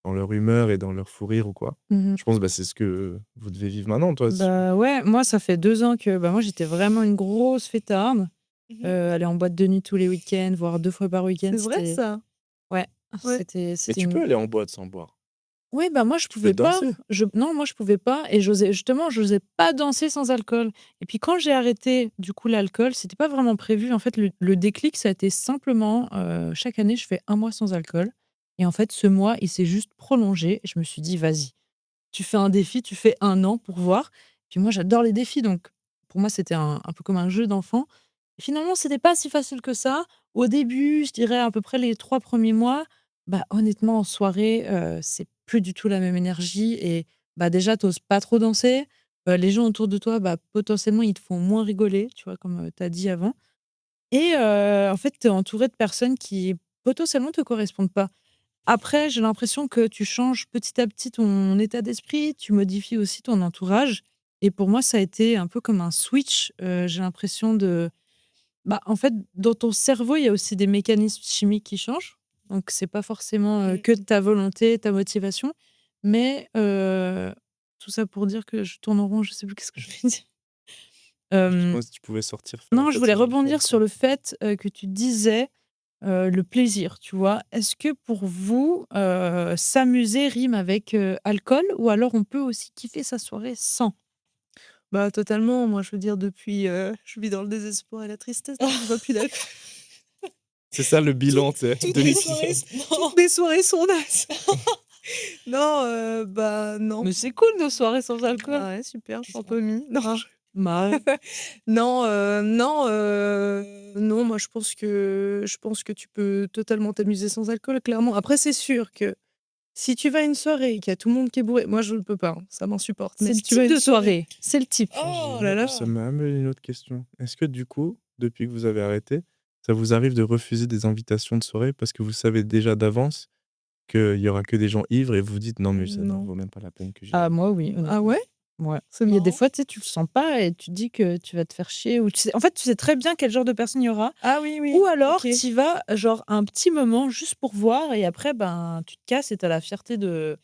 dans leur humeur et dans leur fou rire ou quoi? Mmh. Je pense, bah, c'est ce que vous devez vivre maintenant, toi, si Bah, ouais, moi, ça fait 2 ans que moi, j'étais vraiment une grosse fêtarde. Mmh. Aller en boîte de nuit tous les week-ends, voire 2 fois par week-end, C'est vrai c'était ça? ouais, Ouais. mais c'était tu une peux aller en boîte sans boire. oui, bah, moi, je Tu peux pouvais pas. danser. Non, moi, je pouvais pas et j'osais pas danser sans alcool et puis quand j'ai arrêté, du coup, l'alcool, c'était pas vraiment prévu. En fait, le déclic, ça a été simplement, chaque année, je fais 1 mois sans alcool et en fait, ce mois, il s'est juste prolongé et je me suis dit: «Vas-y, tu fais un défi, tu fais 1 an pour voir». Puis moi, j'adore les défis donc pour moi, c'était un peu comme un jeu d'enfant. Finalement, c'était pas si facile que ça. Au début, je dirais à peu près les 3 premiers mois, bah, honnêtement, en soirée, c'est plus du tout la même énergie et bah, déjà, tu oses pas trop danser. Les gens autour de toi, bah, potentiellement, ils te font moins rigoler, tu vois? Comme, tu as dit avant et en fait, tu es entouré de personnes qui potentiellement te correspondent pas. Après, j'ai l'impression que tu changes petit à petit ton état d'esprit, tu modifies aussi ton entourage et pour moi, ça a été un peu comme un switch, j'ai l'impression de bah, en fait, dans ton cerveau, il y a aussi des mécanismes chimiques qui changent. Donc, c'est pas forcément, Mmh. que ta volonté, ta motivation. Mais, tout ça pour dire que je tourne en rond, je sais plus qu'est-ce que je voulais dire. Hem, Justement, si tu pouvais sortir, faire la non, je fête voulais sans alcool, rebondir sur quoi. le fait, que tu disais, le plaisir, tu vois? Est-ce que pour vous, s'amuser rime avec, alcool ou alors on peut aussi kiffer sa soirée sans? Bah, totalement. Moi, je veux dire depuis, je vis dans le désespoir et la tristesse, donc je bois plus d'alcool. C'est ça le bilan, tu sais, Toutes de mes soirées l'épisode. toutes mes soirées sont nasses. Non, bah, non. Mais c'est cool nos soirées sans alcool. Ah ouais, super, Champomy. Non, Ah, bah, ouais. non, non, non, moi je pense que tu peux totalement t'amuser sans alcool, clairement. Après, c'est sûr que si tu vas à une soirée et qu'il y a tout le monde qui est bourré, moi je ne peux pas, hein, ça m'insupporte. Mais C'est le si tu vas à type une de soirée, c'est le type. oh là là! Ça m'a amené une autre question. Est-ce que du coup, depuis que vous avez arrêté, ça vous arrive de refuser des invitations de soirée parce que vous savez déjà d'avance qu'il y aura que des gens ivres et vous vous dites: «Non mais ça n'en Non. vaut même pas la peine que j'y Ah aille». moi oui, Ah honnêtement. ouais? Ouais. C'est Il y a des marrant. fois, tu sais, tu le sens pas et tu te dis que tu vas te faire chier ou tu sais en fait, tu sais très bien quel genre de personne il y aura Ah oui, oui, ou alors OK. tu y vas, genre, un petit moment juste pour voir et après, ben, tu te casses et tu as la fierté de: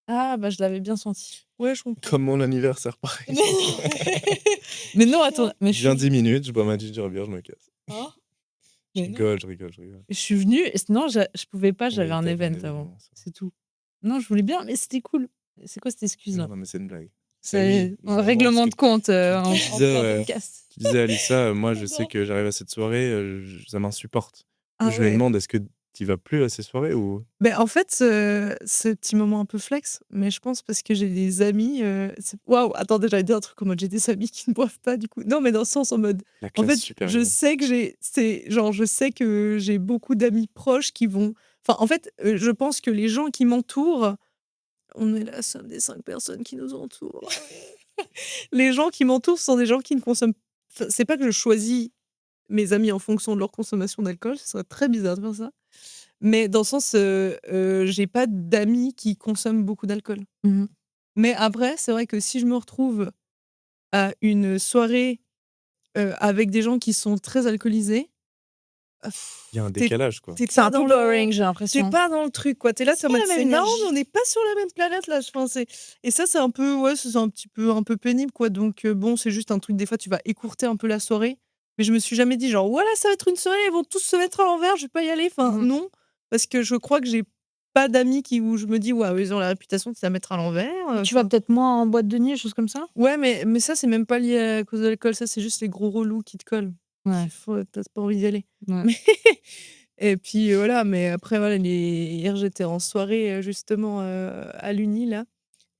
«Ah bah, je l'avais bien senti». Ouais, je comprends. Comme mon anniversaire pareil. Mais non! Mais non, attends, mais Je viens 10 minutes, je bois ma ginger beer, je me casse. Hein? Je Mais non. rigole, je rigole, je rigole. je suis venue et sinon je pouvais pas, j'avais Oui, un tu avais un event avant, événement, ça. c'est tout. Non, je voulais bien, mais c'était cool. C'est quoi cette excuse-là? Non, non, mais c'est une blague. Mais oui, C'est un évidemment, parce règlement que de compte, en tu disais, plein podcast. tu disais: «Alissa, moi je sais J'adore. que j'arrive à cette soirée, ça m'insupporte». Ah Je me ouais. demande, est-ce que tu y vas plus à ces soirées ou? Ben en fait, ce petit moment un peu flex, mais je pense parce que j'ai des amis, waouh, attendez, j'allais dire un truc en mode j'ai des amis qui ne boivent pas du coup. Non, mais dans le sens en mode, La en classe fait, je supérieure. sais que je sais que j'ai beaucoup d'amis proches qui vont enfin, en fait, je pense que les gens qui m'entourent, on est la somme des 5 personnes qui nous entourent. Les gens qui m'entourent sont des gens qui ne consomment enfin, c'est pas que je choisis mes amis en fonction de leur consommation d'alcool, ce serait très bizarre de faire ça. Mais dans le sens, j'ai pas d'amis qui consomment beaucoup d'alcool. Mmh. Mais après, c'est vrai que si je me retrouve à une soirée, avec des gens qui sont très alcoolisés, Il y a un tu es décalage, quoi. C'est pas un peu dans boring, le j'ai tu l'impression. pas dans le truc, quoi. Tu es là, tu es en Pas mode: la même «C'est non, énergie. mais on n'est pas sur la même planète là». Enfin, et ça, c'est un peu ouais, c'est un peu pénible, quoi. Donc bon, c'est juste un truc, des fois, tu vas écourter un peu la soirée. Mais je me suis jamais dit genre: «Voilà, ça va être une soirée, ils vont tous se mettre à l'envers, je vais pas y aller». Enfin, Mmh. non, parce que je crois que j'ai pas d'amis qui où je me dis: «Waouh, ils ont la réputation de se la mettre à l'envers», Tu vas enfin peut-être moins en boîte de nuit, des choses comme ça? ouais, mais ça, c'est même pas lié à cause de l'alcool, ça, c'est juste les gros relous qui te collent. Ouais. Tu pas envie d'y aller. Ouais. Mais et puis, voilà, mais après, voilà, hier, j'étais en soirée, justement, à l'Uni, là,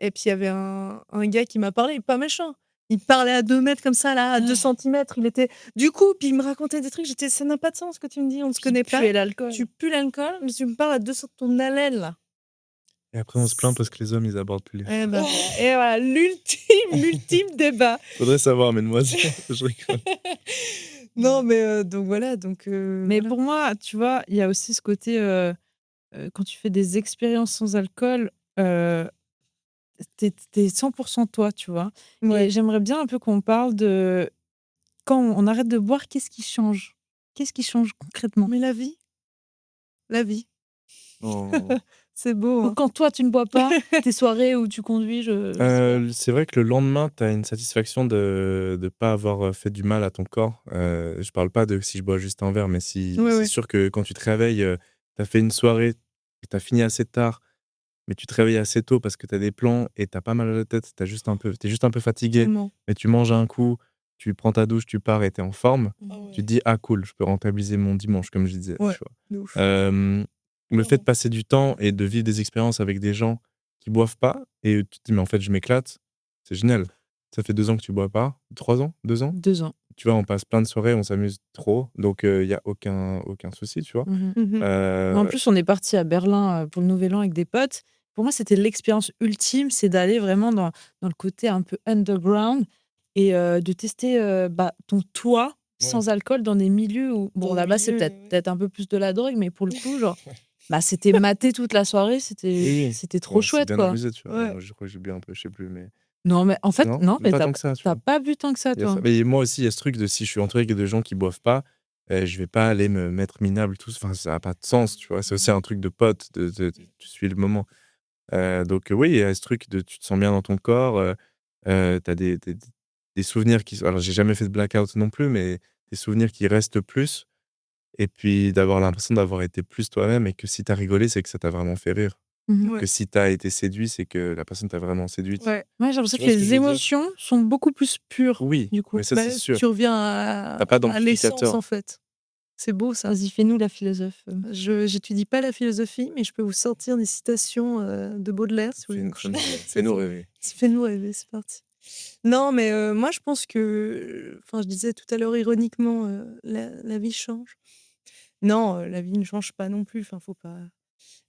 et puis il y avait un gars qui m'a parlé, pas méchant. Il parlait à 2 mètres comme ça, là, à 2 centimètres. Il était du coup, puis il me racontait des trucs, j'étais: «Ça n'a pas de sens ce que tu me dis, on ne se connaît pas. Puer l'alcool. Tu pues l'alcool, mais tu me parles à 2 cent ton haleine, là». Et après, on se plaint parce que les hommes, ils abordent plus les Eh femmes. ben, et voilà, l'ultime débat. Faudrait savoir, mesdemoiselles. Je rigole. Non, mais donc voilà, donc Mais voilà. pour moi, tu vois, il y a aussi ce côté, quand tu fais des expériences sans alcool, tu es 100 toi, tu vois? Et Ouais. j'aimerais bien un peu qu'on parle de quand on arrête de boire, qu'est-ce qui change? Qu'est-ce qui change concrètement? Mais la vie, Oh. c'est beau, Ou hein. quand toi, tu ne bois pas, tes soirées où tu conduis, je sais pas. C'est vrai que le lendemain, tu as une satisfaction de pas avoir, fait du mal à ton corps. Je parle pas de si je bois juste un verre, mais si Ouais, c'est ouais. sûr que quand tu te réveilles, tu as fait une soirée et tu as fini assez tard, mais tu te réveilles assez tôt parce que tu as des plans et tu as pas mal à la tête, tu es juste un peu fatigué, Tellement. mais tu manges un coup, tu prends ta douche, tu pars et tu es en forme. Ah Tu te ouais. dis: «Ah cool, je peux rentabiliser mon dimanche», comme je disais, Ouais, tu vois? de ouf. Hem, le fait de passer du temps et de vivre des expériences avec des gens qui boivent pas et tu te dis: «Mais en fait, je m'éclate», c'est génial. Ça fait 2 ans que tu bois pas? 3 ans? 2 ans? 2 ans. Tu vois, on passe plein de soirées, on s'amuse trop, donc il y a aucun souci, tu vois? Mmh. Mmh. Mais en Heu, plus, on est parti à Berlin, pour le Nouvel An avec des potes. Pour moi, c'était l'expérience ultime, c'est d'aller vraiment dans le côté un peu underground et de tester, bah, ton toi Ouais. sans alcool dans des milieux où Dans bon, des là-bas, c'est milieux, peut-être un peu plus de la drogue, mais pour le coup, genre, bah, c'était maté toute la soirée, oui, oui. c'était trop Bon, c'est chouette, bien quoi. abusé, tu vois? ouais. Moi, je crois que j'ai bu un peu, je sais plus, mais Non, mais en fait, non? non, mais Pas tu tant que ça, tu as vois? pas bu tant que ça, Il y a ça. toi? Mais moi aussi, il y a ce truc de si je suis entouré que de gens qui boivent pas, je vais pas aller me mettre minable tous, enfin, ça a pas de sens, tu vois? C'est aussi un truc de pote, tu suis le moment. Donc oui, il y a ce truc de tu te sens bien dans ton corps, tu as des souvenirs qui sont alors j'ai jamais fait de blackout non plus, mais des souvenirs qui restent plus et puis d'avoir l'impression d'avoir été plus toi-même et que si tu as rigolé, c'est que ça t'a vraiment fait rire. Mmh. Ouais, Que si tu as été séduit, c'est que la personne t'a vraiment séduite. ouais. Ouais, j'ai l'impression Tu que vois ce que les je veux dire? émotions sont beaucoup plus pures, Oui, du coup. mais ça, Bah, c'est sûr. tu reviens Tu as pas à l'essence, d'amplificateur. en fait. C'est beau ça. Vas-y, fais-nous la philosophe, J'étudie pas la philosophie, mais je peux vous sortir des citations, de Baudelaire si vous voulez Fais-nous vous fais-nous rêver. fais-nous rêver, c'est parti. Non, mais moi je pense que, enfin je disais tout à l'heure ironiquement, la vie change. Non, la vie ne change pas non plus, enfin faut pas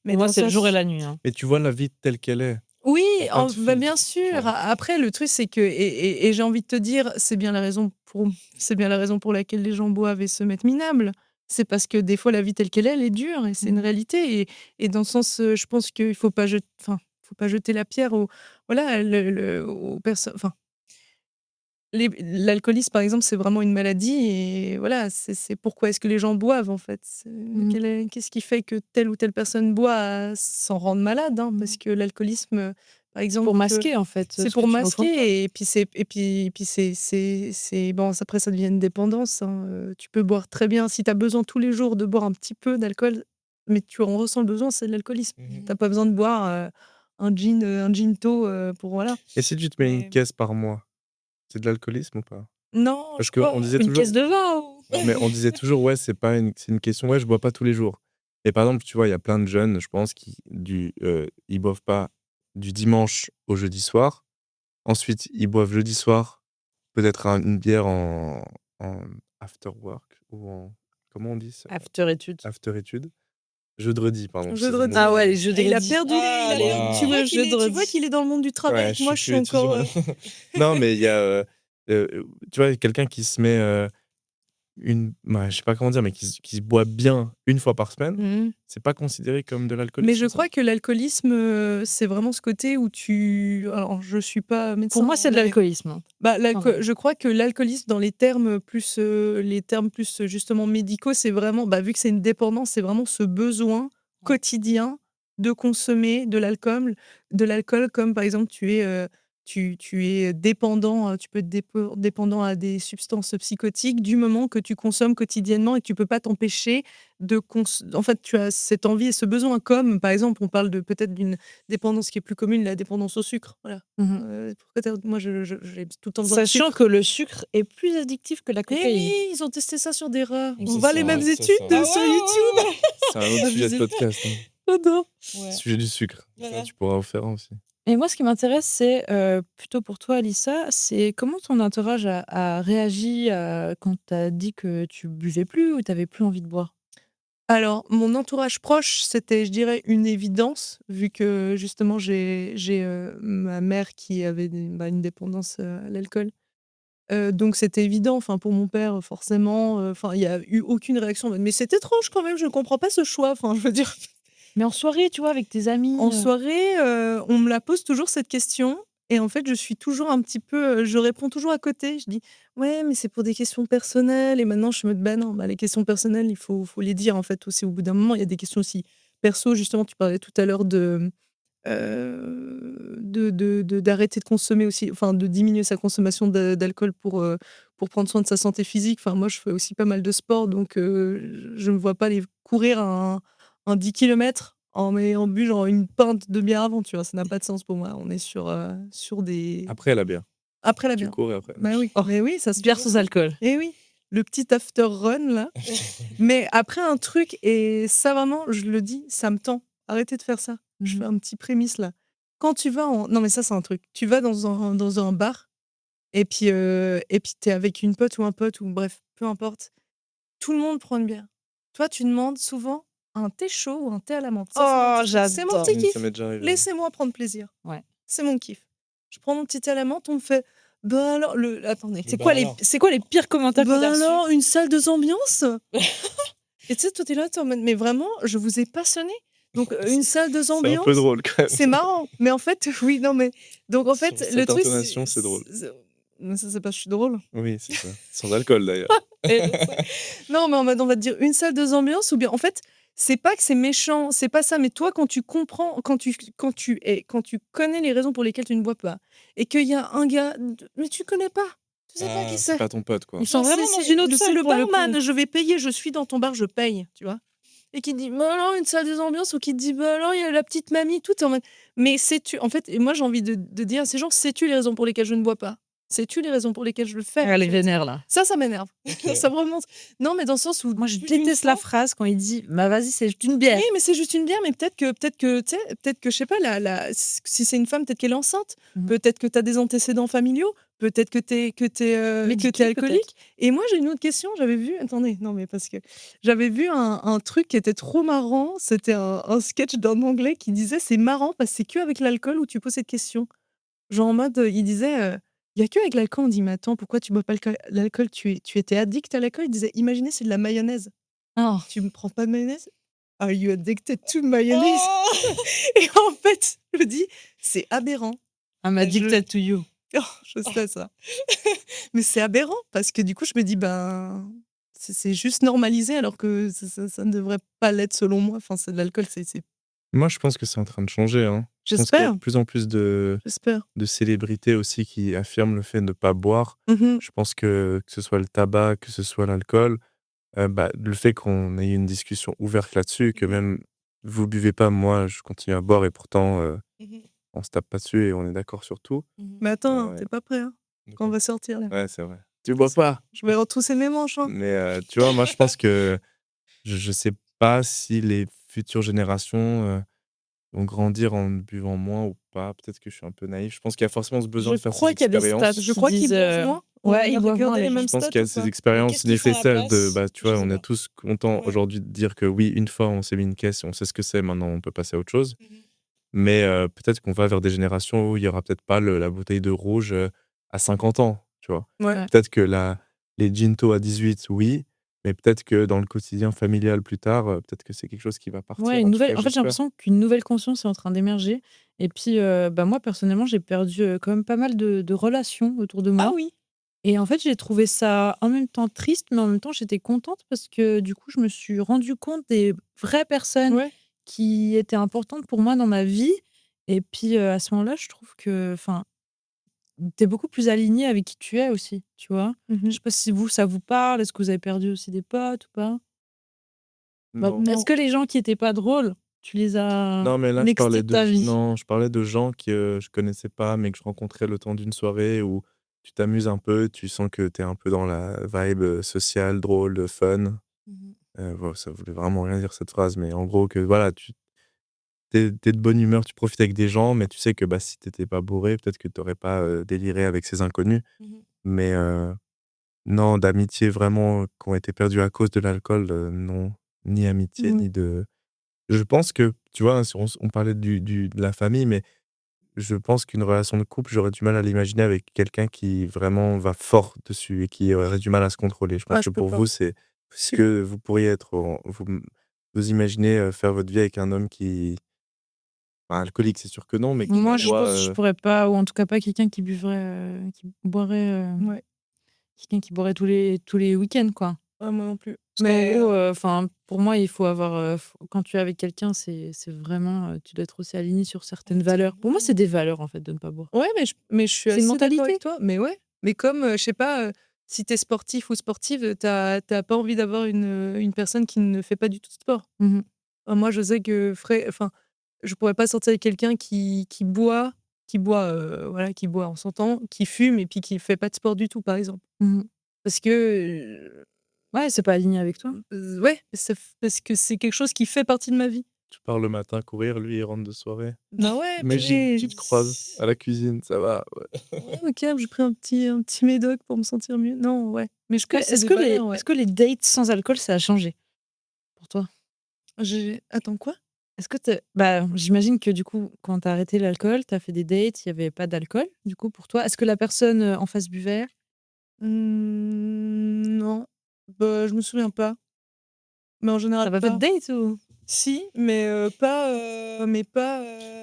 mais Pour dans moi, le c'est le jour et sens la nuit, hein. Mais tu vois la vie telle qu'elle est. oui, Il y a pas de bah, bien filtre, tu sûr. vois? Après le truc c'est que et j'ai envie de te dire, c'est bien la raison pour laquelle les gens boivent et se mettent minables. C'est parce que des fois la vie telle qu'elle est, elle est dure et c'est une Mmh. réalité et dans le sens, je pense qu'il faut pas jeter la pierre aux voilà, aux personnes enfin l'alcoolisme, par exemple, c'est vraiment une maladie et voilà, c'est pourquoi est-ce que les gens boivent, en fait? Mmh. Qu'est-ce qui fait que telle ou telle personne boit, sans rendre malade, hein? Parce Mmh. que l'alcoolisme, par C'est exemple, pour masquer, en fait, c'est ce que pour tu as au fond de toi. masquer et puis c'est bon, après ça devient une dépendance, hein, tu peux boire très bien si tu as besoin tous les jours de boire un petit peu d'alcool, mais tu en ressens le besoin, c'est de l'alcoolisme. Mmh. Tu as pas besoin de boire, un ginto, pour voilà. Et si tu te mets une Mais caisse par mois, c'est de l'alcoolisme ou pas? non, Parce je crois qu'on disait Une caisse toujours de vin ou mais on disait toujours: «Ouais, c'est une question, ouais, je bois pas tous les jours». Et par exemple, tu vois, il y a plein de jeunes, je pense, ils boivent pas du dimanche au jeudi soir. Ensuite, ils boivent jeudi soir, peut-être une bière en after work ou en comment on dit ça? after études. After études. Jeudi, pardon, c'est le Jeudi. mauvais Ah ouais, mot. les jeux de Et il a redis. perdu Ah, les tu vois jeux de tu vois redis. qu'il est dans le monde du travail Ouais, et que je moi suis je plus suis encore, étudiant. Non, mais il y a, tu vois, quelqu'un qui se met, je sais pas comment dire, mais qui se boit bien une fois par semaine, mmh. c'est pas considéré comme de Mais je l'alcoolisme, ça? crois que l'alcoolisme, c'est vraiment ce côté où alors je suis pas Pour médecin, moi, hein, c'est de mais l'alcoolisme, hein. bah, Enfin, je crois que l'alcoolisme dans les termes plus, justement médicaux, c'est vraiment, bah, vu que c'est une dépendance, c'est vraiment ce besoin quotidien de consommer de l'alcool comme par exemple tu es dépendant, tu peux être dépendant à des substances psychotiques du moment que tu consommes quotidiennement et que tu peux pas t'empêcher en fait, tu as cette envie et ce besoin comme, par exemple, on parle de peut-être d'une dépendance qui est plus commune, la dépendance au sucre, voilà. Mmh. Pourquoi moi j'ai tout le temps besoin de Sachant sucre. que le sucre est plus addictif que la Eh cocaïne. oui, ils ont testé ça sur des rats. On C'est voit les ça, mêmes c'est études ça. sur YouTube. C'est un autre sujet de Abusé. podcast, hein. J'adore. Ouais. Sujet du sucre. Ça, Voilà. tu pourras en faire un aussi. Et moi, ce qui m'intéresse, c'est plutôt pour toi, Alissa, c'est comment ton entourage a réagi quand tu as dit que tu buvais plus ou tu avais plus envie de boire? Alors, mon entourage proche, c'était, je dirais, une évidence, vu que justement, j'ai ma mère qui avait une dépendance à l'alcool. Donc, c'était évident. Enfin, pour mon père, forcément, enfin, il n'y a eu aucune réaction. Mais c'est étrange quand même, je ne comprends pas ce choix. Enfin, je veux dire, Mais en soirée, tu vois, avec tes amis. en soirée, on me la pose toujours cette question. Et en fait, je suis toujours un petit peu. Je réponds toujours à côté. Je dis, ouais, mais c'est pour des questions personnelles. Et maintenant, je me dis, bah non, bah, les questions personnelles, faut les dire en fait aussi au bout d'un moment. Il y a des questions aussi perso. Justement, tu parlais tout à l'heure d'arrêter de consommer aussi, enfin de diminuer sa consommation d'alcool pour prendre soin de sa santé physique. Enfin, moi, je fais aussi pas mal de sport, donc je ne me vois pas aller courir un 10 km en buvant une pinte de bière avant, tu vois, ça n'a pas de sens pour moi. On est sur des... Après la bière. Après la Tu bière. cours et après. Bah oui, Oh, mais oui, ça se bière fait sans aussi. alcool. Eh oui, le petit after run là. Mais après un truc, et ça vraiment, je le dis, ça me tend. Arrêtez de faire ça. Je fais un petit prémisse là. Quand tu vas en... Non mais ça c'est un truc. Tu vas dans un bar et puis t'es avec une pote ou un pote ou bref, peu importe. Tout le monde prend une bière. Toi, tu demandes souvent un thé chaud ou un thé à la menthe. Oh, C'est mon j'adore. petit Ça kiff. m'est déjà arrivé. Laissez-moi prendre plaisir. Ouais. C'est mon kiff. Je prends mon petit thé à la menthe, on me fait... Bah alors... Attendez. C'est quoi les pires commentaires que Bah t'as reçus? alors, une salle de ambiance. Et tu sais, toi, t'es là, t'es en mode, mais vraiment, je vous ai passionné. Donc, une salle de C'est un peu ambiance, drôle quand même. c'est marrant. Mais en fait, oui, non, mais. Donc, en fait, Sur le cette truc. intonation, c'est drôle. Mais ça, c'est pas, je suis drôle. Oui, c'est ça. Sans alcool d'ailleurs. Et je sais. Non, mais en mode, on va te dire une salle de ambiance, ou bien, en fait, c'est pas que c'est méchant, c'est pas ça, mais toi, quand tu comprends, quand tu connais les raisons pour lesquelles tu ne bois pas, et qu'il y a un gars, mais tu connais pas. Tu sais pas qui C'est c'est. pas ton pote, quoi. Ils sont Non, vraiment dans une autre c'est salle le pour le coup. barman, je vais payer, je suis dans ton bar, je paye, tu vois. Et qui te dit, bah alors, une salle des ambiances, ou qui te dit, bah alors, il y a la petite mamie, tout en mode. Mais sais-tu, en fait, et moi j'ai envie de dire à ces gens, sais-tu les raisons pour lesquelles je ne bois pas? Sais-tu les raisons pour lesquelles je le fais? Elle est en fait vénère là. Ça m'énerve. Ça me remonte. Non, mais dans le sens où. Moi, je plus d'une déteste la fois- phrase quand il dit bah vas-y, c'est juste une bière. Oui, mais c'est juste une bière, mais tu sais, peut-être que, je sais pas, si c'est une femme, peut-être qu'elle est enceinte, Mhm. peut-être que tu as des antécédents familiaux, peut-être que t'es alcoolique. Et moi, j'ai une autre question, j'avais vu, attendez, non, mais parce que j'avais vu un truc qui était trop marrant, c'était un sketch d'un anglais qui disait, c'est marrant parce que c'est que avec l'alcool où tu poses cette question. Genre en mode, il disait, il y a que avec l'alcool, on dit, mais attends, pourquoi tu bois pas l'alcool, tu étais addict à l'alcool? Il disait, imaginez, c'est de la mayonnaise. Oh. Tu me prends pas de mayonnaise? Are you addicted to mayonnaise? Oh. Et en fait, je me dis, c'est aberrant. I'm addicted to you. Oh, je sais ça. Mais c'est aberrant parce que du coup, je me dis, ben, c'est juste normalisé alors que ça ne devrait pas l'être selon moi. Enfin, c'est de l'alcool, c'est... Moi, je pense que c'est en train de changer. Hein. Je pense qu'il y a J'espère, de plus en plus de j'espère. célébrités aussi qui affirment le fait de ne pas boire. Mhm. Je pense que ce soit le tabac, que ce soit l'alcool, le fait qu'on ait une discussion ouverte là-dessus, que même vous buvez pas, moi, je continue à boire et pourtant, on se tape pas dessus et on est d'accord sur tout. Mais attends, Ouais. t'es pas prêt, hein, quand on va sortir là. Ouais, c'est vrai. Tu bois pas. Je vais retrousser mes manches. Hein. Mais tu vois, moi, je pense que je sais pas si les futures générations vont grandir en buvant moins ou pas. Peut-être que je suis un peu naïf. Je pense qu'il y a forcément ce besoin de faire ces qu'il y a des expériences. stats Je crois qu'ils disent, boivent moins. ouais, ils boivent moins, Regardez les les gens. mêmes Je pense stats qu'il y a ou ces pas? expériences qu'est-ce qu'ils font à la nécessaires de, place? tu vois, Je sais on est pas. tous contents Ouais. aujourd'hui de dire que oui, une fois on s'est mis une caisse et on sait ce que c'est, maintenant on peut passer à autre chose. Mhm. Mais peut-être qu'on va vers des générations où il y aura peut-être pas la bouteille de rouge à 50 ans, tu vois. Ouais. Ouais. Peut-être que les ginto à 18, oui, mais peut-être que dans le quotidien familial plus tard, peut-être que c'est quelque chose qui va partir. Ouais, En une tout nouvelle. cas, En fait, j'ai j'espère. l'impression qu'une nouvelle conscience est en train d'émerger. Et puis, bah, moi, personnellement, j'ai perdu quand même pas mal de relations autour de Ah moi. oui. Et en fait, j'ai trouvé ça en même temps triste, mais en même temps, j'étais contente parce que du coup, je me suis rendu compte des vraies personnes Ouais. qui étaient importantes pour moi dans ma vie. Et puis, à ce moment-là, je trouve que, enfin, tu es beaucoup plus aligné avec qui tu es aussi, tu vois? Je Mmh. sais pas si vous, ça vous parle? Est-ce que vous avez perdu aussi des potes ou pas? Bah, Non. est-ce Non. que les gens qui étaient pas drôles, tu les as Non, mais là, nextés de ta vie? je parlais de gens que je connaissais pas, mais que je rencontrais le temps d'une soirée où tu t'amuses un peu, tu sens que tu es un peu dans la vibe, sociale, drôle, fun. Mmh. Bon, ça voulait vraiment rien dire cette phrase, mais en gros que voilà, tu es de bonne humeur, tu profites avec des gens, mais tu sais que, bah, si tu étais pas bourré, peut-être que tu aurais pas, déliré avec ces inconnus. Mmh. Mais non, d'amitié vraiment qui ont été perdues à cause de l'alcool, non. Ni amitié, Mmh. ni de je pense que, tu vois, si on parlait de la famille, mais je pense qu'une relation de couple, j'aurais du mal à l'imaginer avec quelqu'un qui vraiment va fort dessus et qui aurait du mal à se contrôler. Je pense Ah, que je peux pour pas. vous, c'est parce Si. que vous pourriez être vous imaginez, faire votre vie avec un homme qui enfin, alcoolique, c'est sûr que non, mais qui Moi, je boit, pense que je pourrais pas, ou en tout cas pas quelqu'un qui buvrait, qui boirait, Ouais. quelqu'un qui boirait tous les week-ends, quoi. Ah, moi non plus. Parce qu'en Mais gros, enfin, pour moi, il faut avoir, quand tu es avec quelqu'un, c'est vraiment, tu dois être aussi aligné sur certaines valeurs. Pour moi, c'est des valeurs, en fait, de ne pas boire. ouais, mais je suis C'est une assez d'accord avec mentalité. toi. Mais ouais, mais comme, je sais pas, si tu es sportif ou sportive, tu pas envie d'avoir une personne qui ne fait pas du tout de sport. Mmh. Moi, je sais que enfin, je pourrais pas sortir avec quelqu'un voilà, qui boit, on s'entend, qui fume et puis qui fait pas de sport du tout, par exemple. Mmh. Parce que, Ouais, c'est pas aligné avec toi. ouais, parce que c'est quelque chose qui fait partie de ma vie. tu pars le matin courir, lui, il rentre de soirée. Bah ouais, Imagine, purée, tu te croises à la cuisine, ça va, ouais. ouais, OK, j'ai pris un petit médoc pour me sentir mieux. Non, ouais, mais je pense que c'est Est-ce des que les valeurs, ouais. est-ce que les dates sans alcool, ça a changé pour toi? J'ai attends, quoi? Est-ce que bah, j'imagine que du coup, quand tu as arrêté l'alcool, tu as fait des dates, il y avait pas d'alcool, du coup, pour toi? Est-ce que la personne, en face buvait? Non, bah, je me souviens pas, mais en Tu général as pas fait de pas. date ou? Si, mais pas,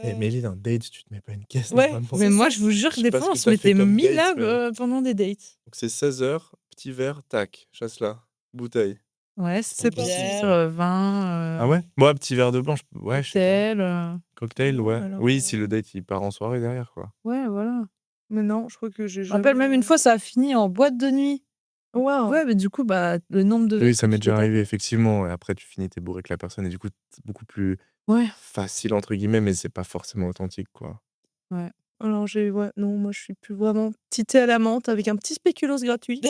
Eh Méline, un date, tu te mets pas une caisse ouais, normalement. Mais c'est moi, ça. je vous jure Je que sais des pas ce fois, on que se tu as fait mettait comme 1000 date, là, mais pendant des dates. donc c'est 16 h, petit verre, tac, chasse-là, bouteille. Ouais, C'est c'était parti. bière, Ça. vin, Ah ouais? Moi, petit verre de blanc, ouais, je sais pas. cocktail, Cocktail, Non, ouais. alors, Oui, si le date, il part en soirée derrière, quoi. ouais, voilà. mais non, je crois que j'ai Je me rappelle jamais, même une fois, ça a fini en boîte de nuit. waouh! Ouais, mais du coup, bah, le nombre de Oui, verres ça que m'est tu t'es déjà arrivé tapé. effectivement et après tu finis, tu bourré avec la personne et du coup, c'est beaucoup plus Ouais, «facile» entre guillemets, mais c'est pas forcément authentique, quoi. ouais. Alors ouais, non, moi je suis plus vraiment petit thé à la menthe avec un petit spéculoos gratuit.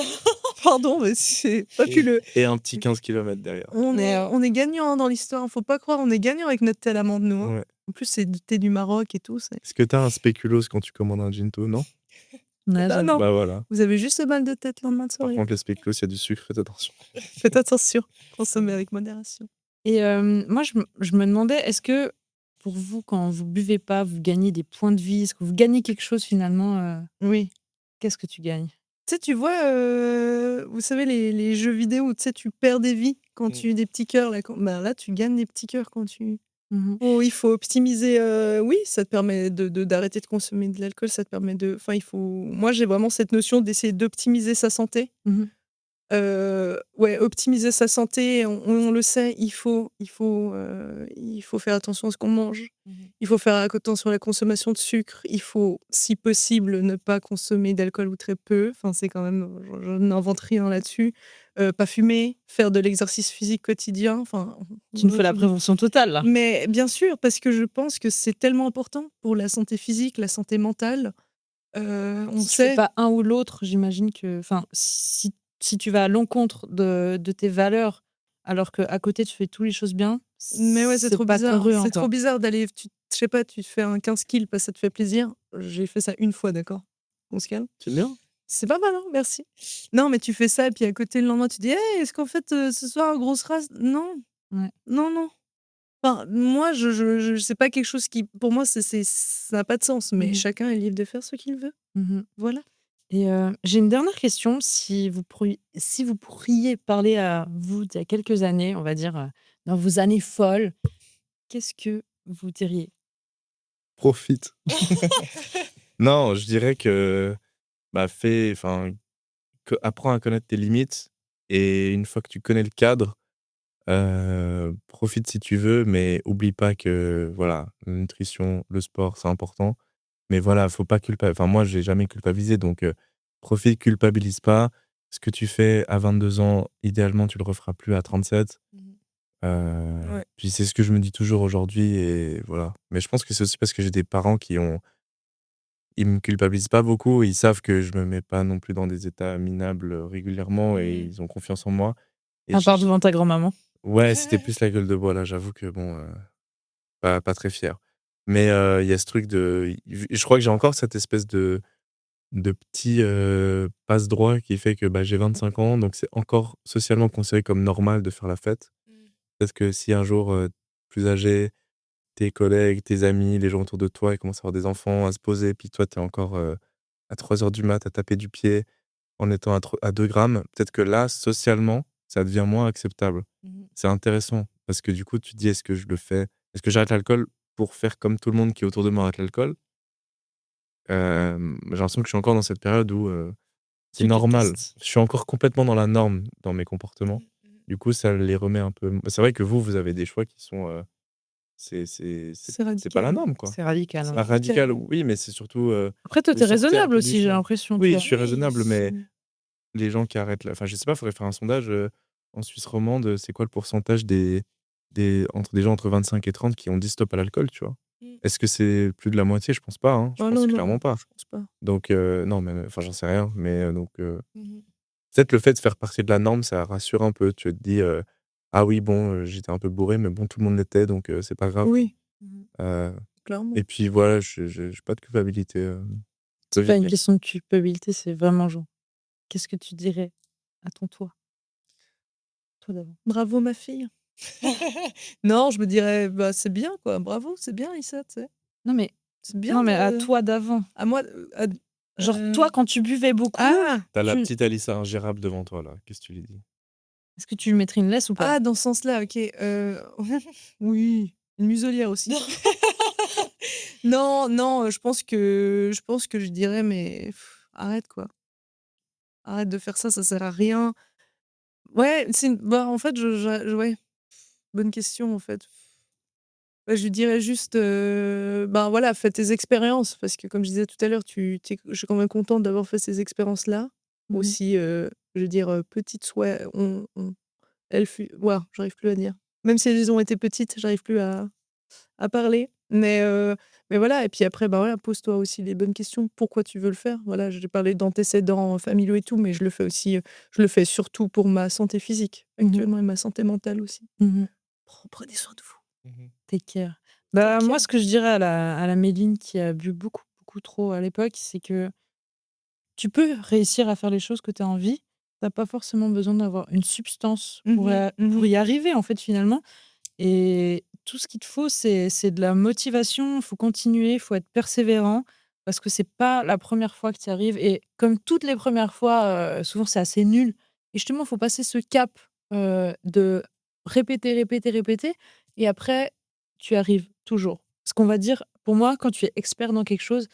Pardon, mais c'est fabuleux. Et un petit 15 kilomètres derrière. On est gagnant dans l'histoire, faut pas croire, on est gagnant avec notre thé à la menthe, nous, hein. Ouais. En plus, c'est du thé du Maroc et tout, c'est Est-ce que tu as un spéculoos quand tu commandes un gin non? Ouais, ah j'avoue. non, Bah, voilà. vous avez juste mal de tête le lendemain de Par soirée. contre, les spéculoos, il y a du sucre, faites attention. Faites attention, consommez avec modération. Et moi, je me demandais, est-ce que pour vous, quand vous buvez pas, vous gagnez des points de vie? Est-ce que vous gagnez quelque chose finalement? Oui. Qu'est-ce que tu gagnes? Tu sais, tu vois, vous savez les jeux vidéo où tu sais, tu perds des vies quand Mmh. tu des petits cœurs là, là, tu gagnes des petits cœurs quand tu Mmh. oh, il faut optimiser, oui, ça te permet d'arrêter de consommer de l'alcool, ça te permet enfin, il faut moi, j'ai vraiment cette notion d'essayer d'optimiser sa santé. Mmh. Ouais, optimiser sa santé, on le sait, il faut faire attention à ce qu'on mange. Mmh. Il faut faire attention à la consommation de sucre. Il faut, si possible, ne pas consommer d'alcool ou très peu. Enfin, c'est quand même, je n'invente rien là-dessus. Pas fumer, faire de l'exercice physique quotidien. Enfin, Tu me fais la prévention totale là. mais bien sûr, parce que je pense que c'est tellement important pour la santé physique, la santé mentale. On Si tu fais sait. pas un ou l'autre, j'imagine que, enfin, si tu vas à l'encontre de tes valeurs, alors qu'à côté tu fais toutes les choses bien, Mais ouais, c'est c'est trop pas bizarre. congruent, C'est quoi. trop bizarre d'aller je sais pas, tu te fais un 15 kills parce que ça te fait plaisir. J'ai fait ça une fois, d'accord? On se calme? C'est bien. C'est pas mal, hein, merci. Non, mais tu fais ça et puis à côté le lendemain tu dis: «Hey, est-ce qu'en fait, ce soir grosse race?» Non, Ouais. non, non. Enfin, moi je c'est pas quelque chose qui pour moi ça n'a pas de sens, mais Mmh. chacun est libre de faire ce qu'il veut. Mmh. Voilà. Et j'ai une dernière question. Si vous pourriez parler à vous d'il y a quelques années, on va dire, dans vos années folles, qu'est-ce que vous diriez? Profite. Non, je dirais que, bah, apprends à connaître tes limites et une fois que tu connais le cadre, profite si tu veux, mais oublie pas que, voilà, la nutrition, le sport, c'est important Mais voilà, faut pas enfin moi, j'ai jamais culpabilisé donc profite, culpabilise pas. Ce que tu fais à 22 ans, idéalement, tu le referas plus à 37. Mmh. Ouais. Puis c'est ce que je me dis toujours aujourd'hui et voilà. Mais je pense que c'est aussi parce que j'ai des parents ils me culpabilisent pas beaucoup. Ils savent que je me mets pas non plus dans des états minables, régulièrement et Mmh. ils ont confiance en moi et À part devant ta grand-maman. ouais, c'était plus la gueule de bois là, j'avoue que bon, pas très fier. Mais il y a ce truc de je crois que j'ai encore cette espèce de petit, passe-droit qui fait que, bah, j'ai 25 ans, donc c'est encore socialement considéré comme normal de faire la fête. Mmh. Peut-être que si un jour, plus âgé, tes collègues, tes amis, les gens autour de toi, ils commencent à avoir des enfants, à se poser, puis toi, tu es encore, à 3 heures du mat à taper du pied en étant à 2 grammes, peut-être que là, socialement, ça devient moins acceptable. Mmh. C'est intéressant parce que du coup, tu te dis: «Est-ce que je le fais? Est-ce que j'arrête l'alcool pour faire comme tout le monde qui est autour de moi arrête l'alcool?» J'ai l'impression que je suis encore dans cette période où, c'est Tu te normal. testes. Je suis encore complètement dans la norme dans mes comportements. Mmh mh. Du coup, ça les remet un peu c'est vrai que vous avez des choix qui sont, C'est c'est pas la radical. norme, quoi. C'est radical, C'est ouais. Pas radical, radical. oui, mais c'est surtout, Après toi, de tu es sortir un raisonnable peu des aussi, j'ai clous. l'impression, tu Oui, je vois? suis Oui, raisonnable, mais c'est les gens qui arrêtent enfin, je sais pas, il faudrait faire un sondage, en Suisse romande, c'est quoi le pourcentage des gens entre 25 et 30 qui ont dit stop à l'alcool, tu vois? Mmh. Est-ce que c'est plus de la moitié? Je pense pas, hein, je oh pense non, clairement non, pas. je pense pas. Donc non, mais enfin, j'en sais rien, mais Mmh. peut-être le fait de faire partie de la norme, ça rassure un peu. Tu te dis, «Ah oui, bon, j'étais un peu bourré, mais bon, tout le monde l'était, donc c'est pas grave, quoi». Oui, Mmh. Heu clairement. et puis voilà, je j'ai pas de culpabilité, C'est pas une positive. question de culpabilité, c'est vraiment genre, qu'est-ce que tu dirais à ton toi d'avant? Bravo ma fille. Non, je me dirais: «Bah, c'est bien quoi, bravo, c'est bien Issa, tu sais. Non mais C'est bien non mais à de» toi d'avant. à moi, Genre toi quand tu buvais beaucoup, ah! Tu as la tu petite Alissa ingérable devant toi, là, qu'est-ce que tu lui dis? est-ce que tu lui mettrais une laisse ou pas? Ah, dans ce sens-là, OK, oui, une muselière aussi. Non, non, je pense que je dirais: «Mais arrête quoi, arrête de faire ça, ça sert à rien». Ouais, c'est une bah, en fait, ouais, bonne question, en fait. Bah, je lui dirais juste, ben, voilà, fais tes expériences parce que comme je disais tout à l'heure, je suis quand même contente d'avoir fait ces expériences-là. Mmh. Aussi, je veux dire, petites soit elles fut waouh, j'arrive plus à dire. Même si elles ont été petites, j'arrive plus à parler. Mais voilà et puis après, bah, voilà, pose-toi aussi les bonnes questions. Pourquoi tu veux le faire? Voilà, j'ai parlé d'antécédents familiaux et tout, mais je le fais aussi, je le fais surtout pour ma santé physique Mmh mh. actuellement et ma santé mentale aussi. Mmh. Prenez soin de vous. Mmh. Take care. Take Bah, moi, care. ce que je dirais à la Méline qui a bu beaucoup, beaucoup trop à l'époque, c'est que tu peux réussir à faire les choses que tu as envie. Tu as pas forcément besoin d'avoir une substance Mmh mh. pour Mmh. y arriver, en fait, finalement. Et tout ce qu'il te faut, c'est de la motivation. Il faut continuer, il faut être persévérant parce que c'est pas la première fois que tu y arrives. Et comme toutes les premières fois, souvent, c'est assez nul. Et justement, il faut passer ce cap de répéter, répéter, répéter. Et après, tu arrives toujours. Ce qu'on va dire, pour moi, quand tu es expert dans quelque chose,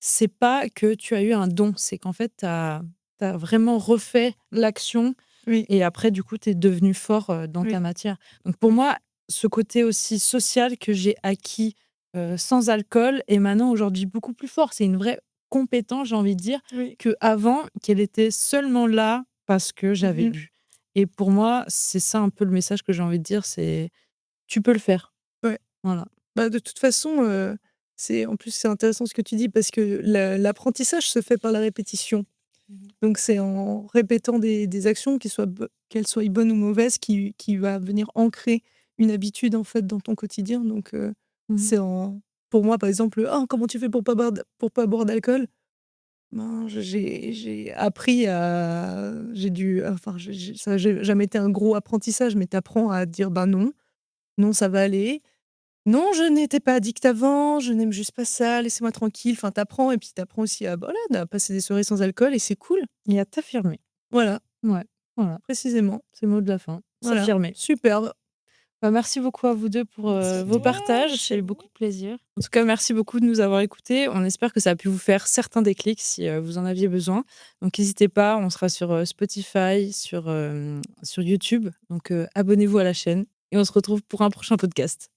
c'est pas que tu as eu un don, c'est qu'en fait, tu as vraiment refait l'action Oui, et après, du coup, tu es devenu fort, dans ta oui, matière. Donc pour oui, moi, ce côté aussi social que j'ai acquis, sans alcool est maintenant aujourd'hui beaucoup plus fort. C'est une vraie compétence, j'ai envie de dire, oui. qu'avant, qu'elle était seulement là parce que Mmh j'avais mh. bu. Et pour moi, c'est ça un peu le message que j'ai envie de dire, c'est: «Tu peux le faire». Ouais. Voilà. Bah, de toute façon, c'est en plus, c'est intéressant ce que tu dis parce que l'apprentissage se fait par la répétition. Mmh Donc c'est en répétant des actions, qu'elles soient bonnes ou mauvaises, qui va venir ancrer une habitude, en fait, dans ton quotidien. Donc mh. c'est en pour moi, par exemple, «Ah, comment tu fais pour pas boire d'alcool?» Ben, j'ai appris à j'ai dû enfin, ça a jamais été un gros apprentissage, mais tu apprends à dire: «Ben, non, non, ça va aller. Non, je n'étais pas addict avant, je n'aime juste pas ça, laissez-moi tranquille». Enfin, tu apprends et puis tu apprends aussi à, bah, voilà, à passer des soirées sans alcool et c'est cool. Et à t'affirmer. Voilà, Ouais, voilà, précisément. c'est le mot de la fin, Voilà, s'affirmer. superbe. Bah, merci beaucoup à vous 2 pour, Merci à vos toi, partages. merci Ça a à eu vous. beaucoup de plaisir. En tout cas, merci beaucoup de nous avoir écoutés. On espère que ça a pu vous faire certains déclics si, vous en aviez besoin. Donc n'hésitez pas, on sera sur, Spotify, sur YouTube. Donc, abonnez-vous à la chaîne et on se retrouve pour un prochain podcast.